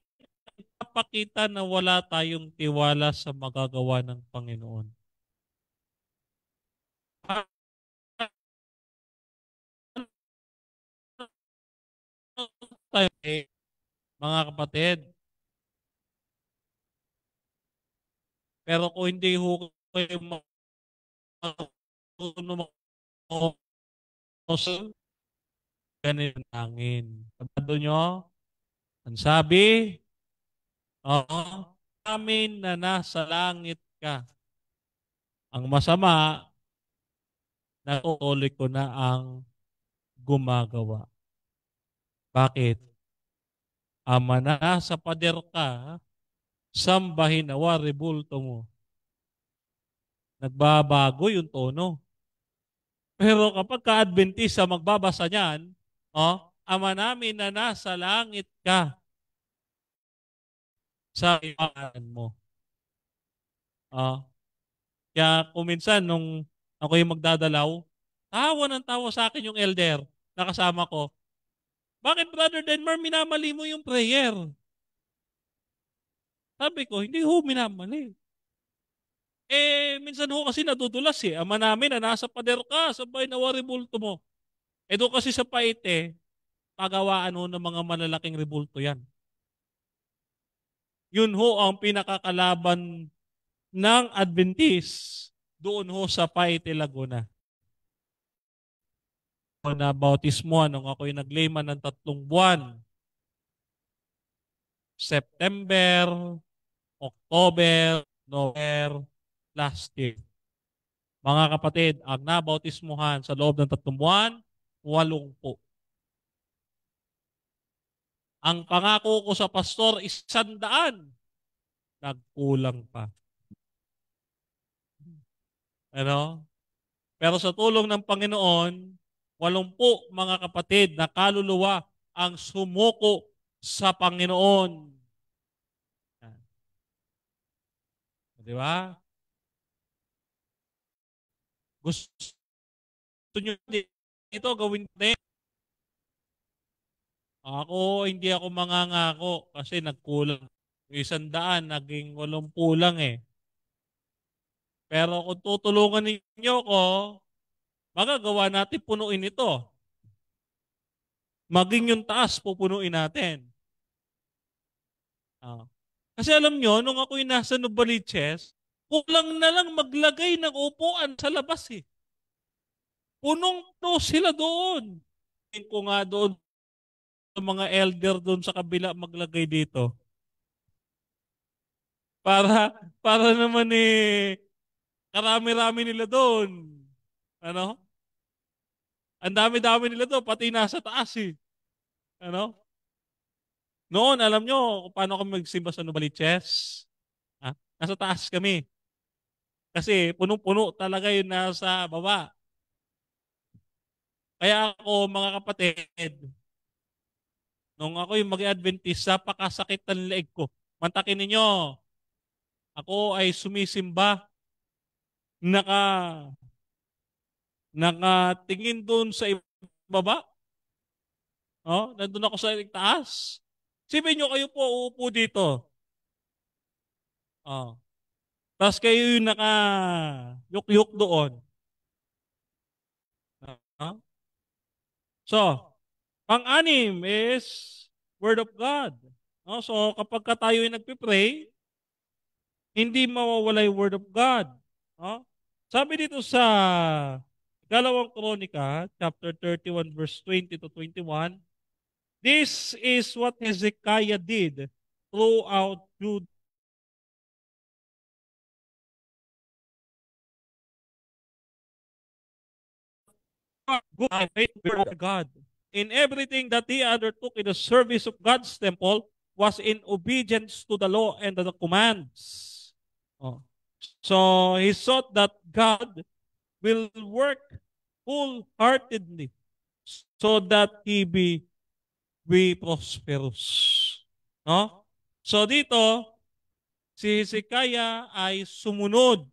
napakita na wala tayong tiwala sa magagawa ng Panginoon. Mga kapatid, pero kung hindi ho kayo ganun angin. Sabado nyo, ang sabi, amin na nasa langit ka. Ang masama, natutuloy ko na ang gumagawa. Bakit? Ama na sa pader ka, sambahin nawa rebulto mo. Nagbabago yung tono. Pero kapag ka-Adventista magbabasa niyan, Ama namin na nasa langit ka, sa imanan mo. Kaya kung minsan nung ako yung magdadalaw, tawa ng tawa sa akin yung elder na kasama ko. Bakit, Brother Denmar, minamali mo yung prayer? Sabi ko, hindi ho minamali. Minsan ho kasi nadudulas Ama namin na nasa pader ka, sabay nawa rebulto mo. Doon kasi sa Paite, pagawaan ho ng mga malalaking rebulto yan. Yun ho ang pinakakalaban ng Adventist doon ho sa Paite, Laguna. Na bautismo nung ako'y naglima ng 3 buwan. September, October, November, last year. Mga kapatid, ang nabautismuhan sa loob ng 3 buwan, 80. Ang pangako ko sa pastor, 100. Nagkulang pa. Ano? Pero sa tulong ng Panginoon, 80 mga kapatid na kaluluwa ang sumuko sa Panginoon. Di ba? Gusto nyo ito gawin din. Ako, hindi ako mangangako kasi nagkulang. 100, naging 80 lang Pero kung tutulungan ninyo ko, magagawa natin punuin ito. Maging yung taas, pupunuin natin. Kasi alam nyo, nung ako'y nasa Novaliches, kulang na lang maglagay ng upuan sa labas Punong-puno sila doon. Ko nga doon sa mga elder doon sa kabila maglagay dito. Para naman karami-rami nila doon. Ano? Ang dami-dami nila doon, pati nasa taas Ano? Noon, alam nyo kung paano kami magsimba sa Novaliches? Nasa taas kami. Kasi punong-puno talaga yung nasa baba. Kaya ako, mga kapatid, nung ako yung mag-Adventist, napakasakit ng leeg ko. Mantakin ninyo, ako ay sumisimba, nakatingin doon sa ibaba. Oh, nandun ako sa taas. Sipin nyo, kayo po uupo dito. Oh. Tapos kayo yung naka-yuk-yuk doon. Ah? So, pang-anim is Word of God. No? So, kapag ka tayo ay nagpipray, hindi mawawala yung Word of God. No? Sabi dito sa Ikalawang Kronika, chapter 31, verse 20 to 21, this is what Hezekiah did throughout Judah. Good and faithful to God. In everything that he undertook in the service of God's temple was in obedience to the law and the commands. Oh. So he sought that God will work wholeheartedly so that he be prosperous. No? So dito, si Hezekiah ay sumunod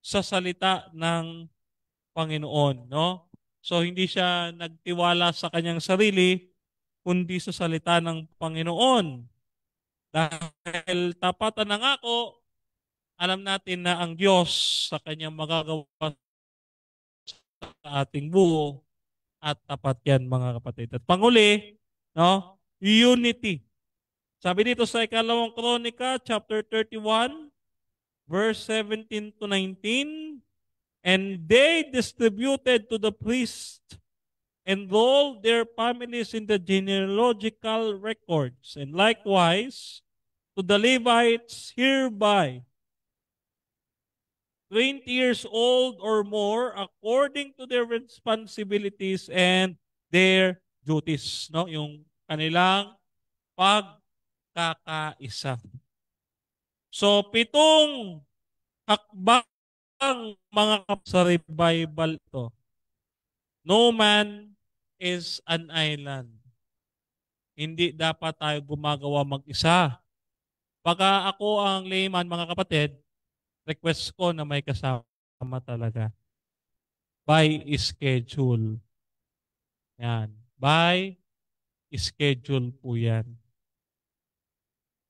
sa salita ng Panginoon, no? So hindi siya nagtiwala sa kanyang sarili, kundi sa salita ng Panginoon. Dahil tapatan ng ako, alam natin na ang Diyos sa kanyang magagawa sa ating buo at tapat yan mga kapatid. At panguli, no? Unity. Sabi dito sa Ikalawang Kronika, chapter 31, verse 17 to 19, and they distributed to the priests, enrolled their families in the genealogical records, and likewise to the Levites hereby, 20 years old or more, according to their responsibilities and their duties. No? Yung kanilang pagkakaisa. So, 7 hakbang mga sa revival to. No man is an island. Hindi dapat tayo gumagawa mag-isa. Pagka ako ang layman, mga kapatid, request ko na may kasama talaga. By schedule. Yan. By schedule po yan.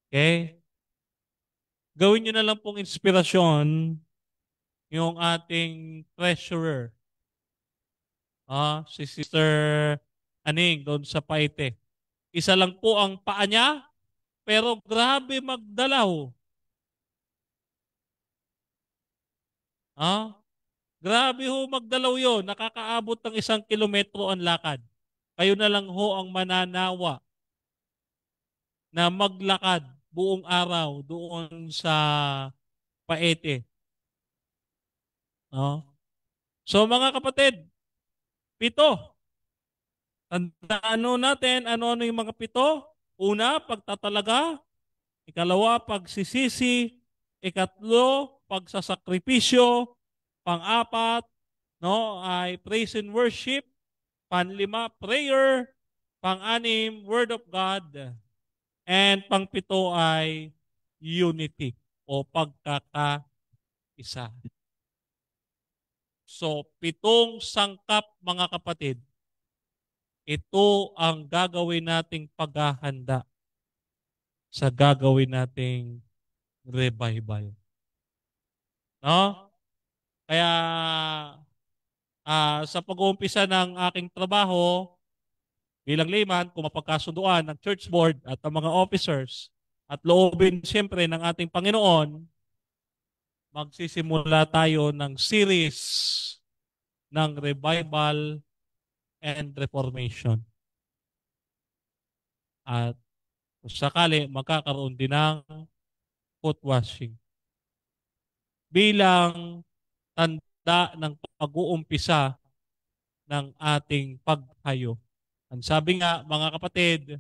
Okay? Gawin nyo na lang pong inspirasyon yung ating treasurer. Si Sister Aning doon sa Paite. Isa lang po ang paa niya, pero grabe magdalaw. Grabe ho magdalaw yon. Nakakaabot ng 1 kilometro ang lakad. Kayo na lang ho ang mananawa na maglakad buong araw doon sa Paete. So mga kapatid, 7. Tandaan natin ano yung mga 7. Una, pagtatalaga. Ikalawa, pagsisisi. Ikatlo, pagsasakripisyo. Pang-4, no, ay praise and worship. Pang-5, prayer. Pang-6, word of God. And pang-7 ay unity o pagkakaisa. So, 7 sangkap mga kapatid. Ito ang gagawin nating paghahanda sa gagawin nating revival. No? Kaya sa pag-uumpisa ng aking trabaho bilang layman, kung mapagkasunduan ng church board at ang mga officers at loobin siyempre ng ating Panginoon, magsisimula tayo ng series ng revival and reformation. At kung sakali, magkakaroon din ng foot washing. Bilang tanda ng pag-uumpisa ng ating paghayo. Ang sabi nga, mga kapatid,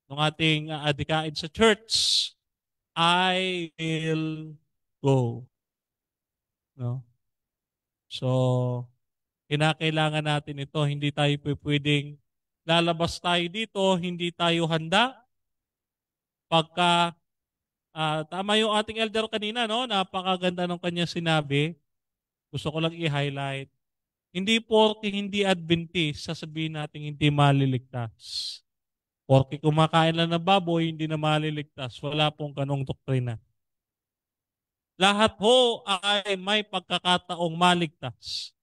ng ating adikain sa church, I will go. No? So, kinakailangan natin ito. Hindi tayo pwedeng lalabas tayo dito, hindi tayo handa. Pagka Tama yung ating elder kanina, no? Napakaganda ng kanya sinabi. Gusto ko lang i-highlight. Hindi porke hindi Adventist, sasabihin natin hindi maliligtas. Porke kumakain lang ng baboy, hindi na maliligtas. Wala pong ganong doktrina. Lahat ho ay may pagkakataong maligtas.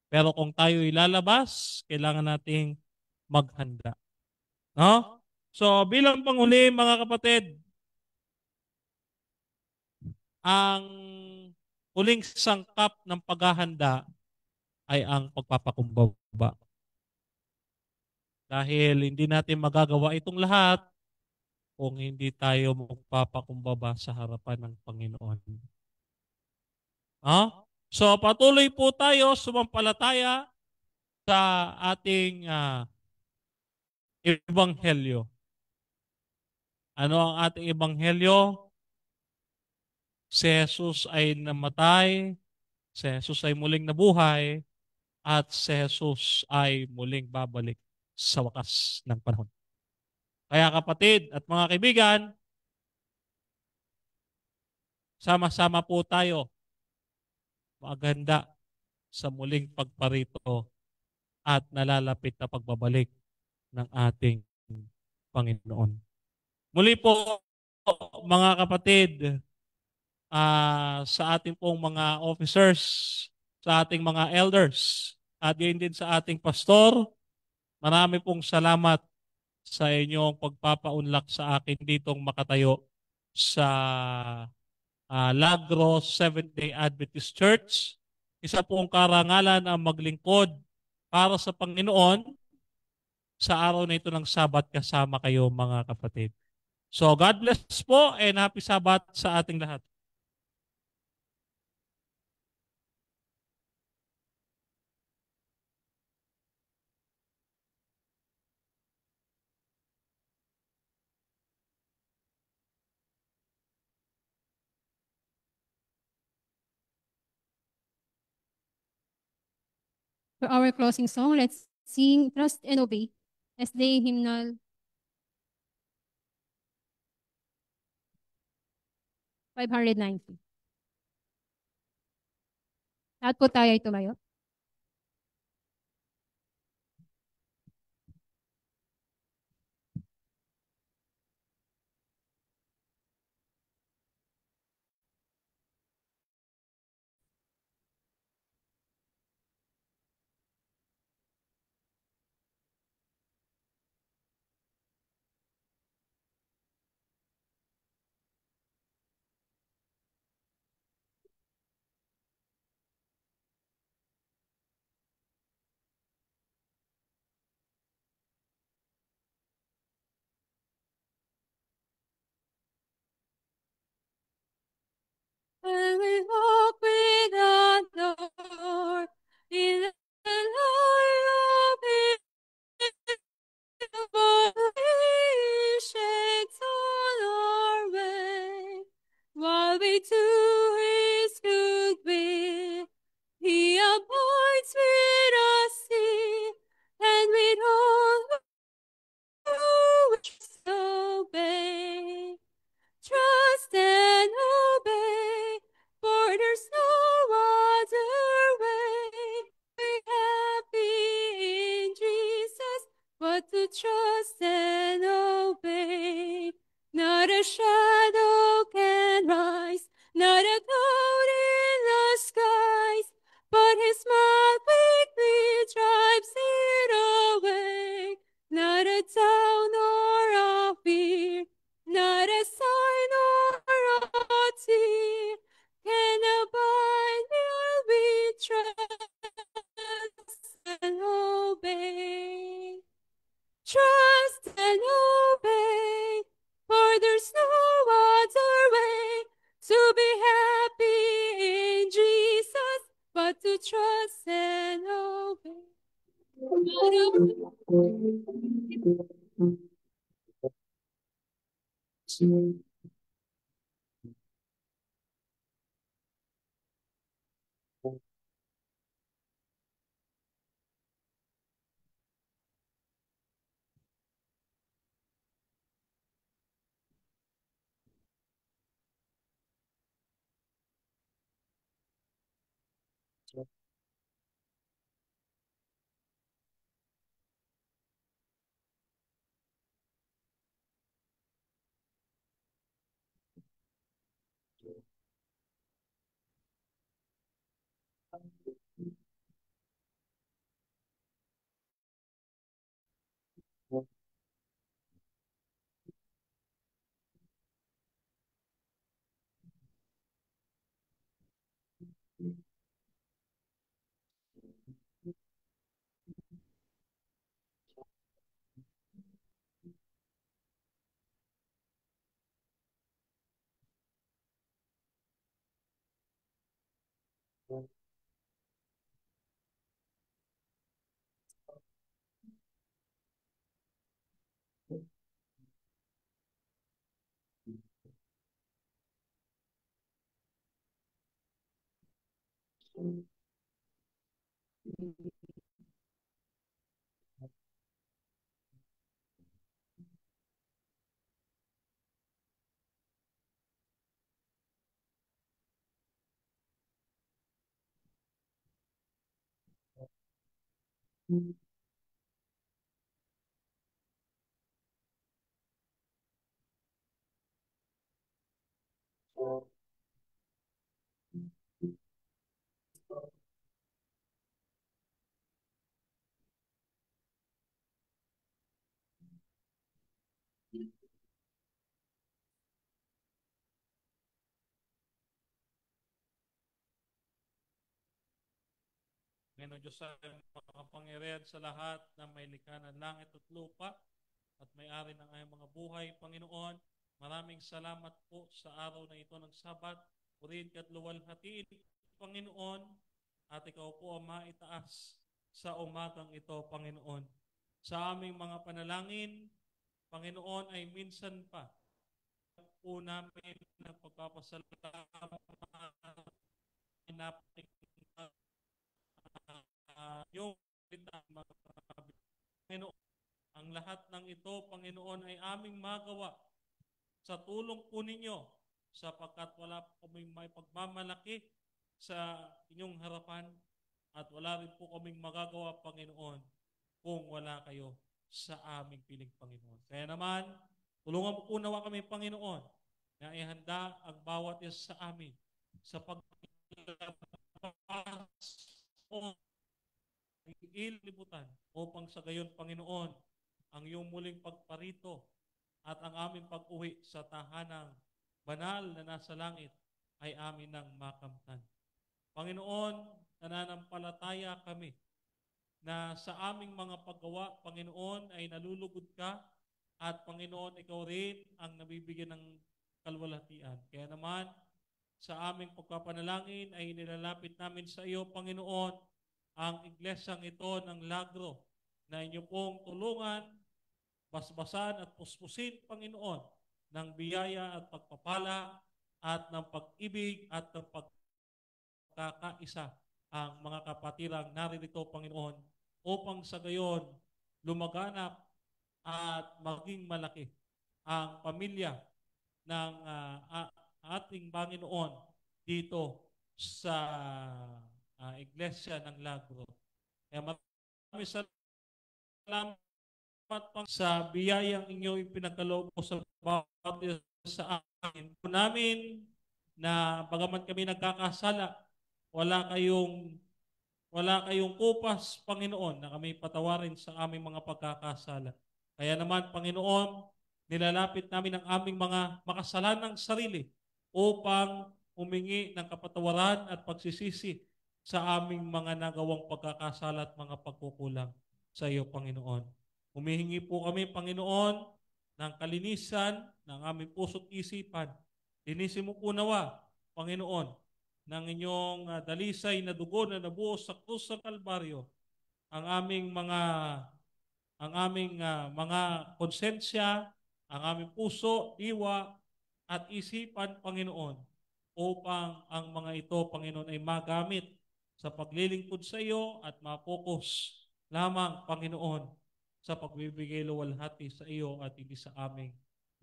Pero kung tayo ilalabas, kailangan nating maghanda. No? So bilang panghuli mga kapatid, ang huling sangkap ng paghahanda ay ang pagpapakumbaba. Dahil hindi natin magagawa itong lahat kung hindi tayo magpapakumbaba sa harapan ng Panginoon. So patuloy po tayo sumampalataya sa ating ebanghelyo. Ano ang ating ebanghelyo? Si Jesus ay namatay, si Jesus ay muling nabuhay, at si Jesus ay muling babalik sa wakas ng panahon. Kaya kapatid at mga kaibigan, sama-sama po tayo maganda sa muling pagparito at nalalapit na pagbabalik ng ating Panginoon. Muli po mga kapatid, sa ating pong mga officers, sa ating mga elders, at gayon din sa ating pastor, marami pong salamat sa inyong pagpapaunlak sa akin ditong makatayo sa Lagros Seventh-day Adventist Church. Isa pong karangalan ang maglingkod para sa Panginoon sa araw na ito ng Sabat kasama kayo mga kapatid. So God bless po and happy Sabat sa ating lahat.
For our closing song, let's sing Trust and Obey, SDA Hymnal 590. Lahat po tayo ay tumayo. And we walk with the Lord in the light of His He shakes on our way, while we do His good will. He abides with us here, and with all who wish to obey. Trust and obey, for there's no other way. Be happy in Jesus, but to trust and obey. Not a shadow can rise, not a cloud in the skies, but His smile quickly drives it away. Not a doubt nor a fear, not a sign or a tear can abide while we trust and obey. Trust and obey, for there's no other way to be happy in Jesus, but to trust and obey.
Panginoon Diyos sa makapangyarihan sa lahat na may likha ng langit at lupa at may-ari ng ayong mga buhay. Panginoon, maraming salamat po sa araw na ito ng Sabat. Purihin ka at luwalhatiin, Panginoon, at ikaw po ang maitaas sa umagang ito, Panginoon. Sa aming mga panalangin, Panginoon, ay minsan pa po namin ng pagpapasalamat yung Panginoon, ang lahat ng ito, Panginoon, ay aming magawa sa tulong po ninyo sapagkat wala po kaming may pagmamalaki sa inyong harapan at wala rin po kaming magagawa, Panginoon, kung wala kayo sa aming piling, Panginoon. Kaya naman, tulungan mo po nawa kami, Panginoon, na ihanda ang bawat isa sa amin sa ilibutan upang sa gayon, Panginoon, ang iyong muling pagparito at ang aming pag-uwi sa tahanang banal na nasa langit ay amin nang makamtan. Panginoon, nananampalataya kami na sa aming mga paggawa, Panginoon, ay nalulugod ka at Panginoon, ikaw rin ang nabibigyan ng kalwalhatian. Kaya naman, sa aming pagpapanalangin ay nilalapit namin sa iyo, Panginoon, ang iglesyang ito ng Lagro na inyo pong tulungan, basbasan at puspusin, Panginoon, ng biyaya at pagpapala at ng pag-ibig at ng pagkakaisa ang mga kapatirang naririto, Panginoon, upang sa gayon lumaganap at maging malaki ang pamilya ng ating Panginoon dito sa Iglesia ng Lagro. Kaya maraming salamat sa biyayang inyong ipinagkaloob po sa bawat isa sa amin. Po namin na bagaman kami nagkakasala, wala kayong kupas, Panginoon, na kami patawarin sa aming mga pagkakasala. Kaya naman, Panginoon, nilalapit namin ang aming mga makasalanang sarili upang humingi ng kapatawaran at pagsisisi sa aming mga nagawang pagkakasala at mga pagkukulang sa iyo, Panginoon. Humihingi po kami, Panginoon, ng kalinisan ng aming puso't isipan. Linisin mo po nawa, Panginoon, ng inyong dalisay na dugo na nabuhos sa krus ng Kalbaryo, ang aming mga konsensya, ang aming puso, diwa, at isipan, Panginoon, upang ang mga ito, Panginoon, ay magamit sa paglilingkod sa iyo at mapokus lamang, Panginoon, sa pagbibigay luwalhati sa iyo at hindi sa aming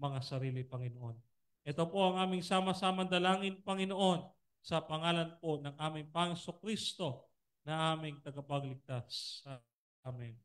mga sarili, Panginoon. Ito po ang aming sama-samang dalangin, Panginoon, sa pangalan po ng aming Panginoong Kristo na aming tagapagligtas. Amen.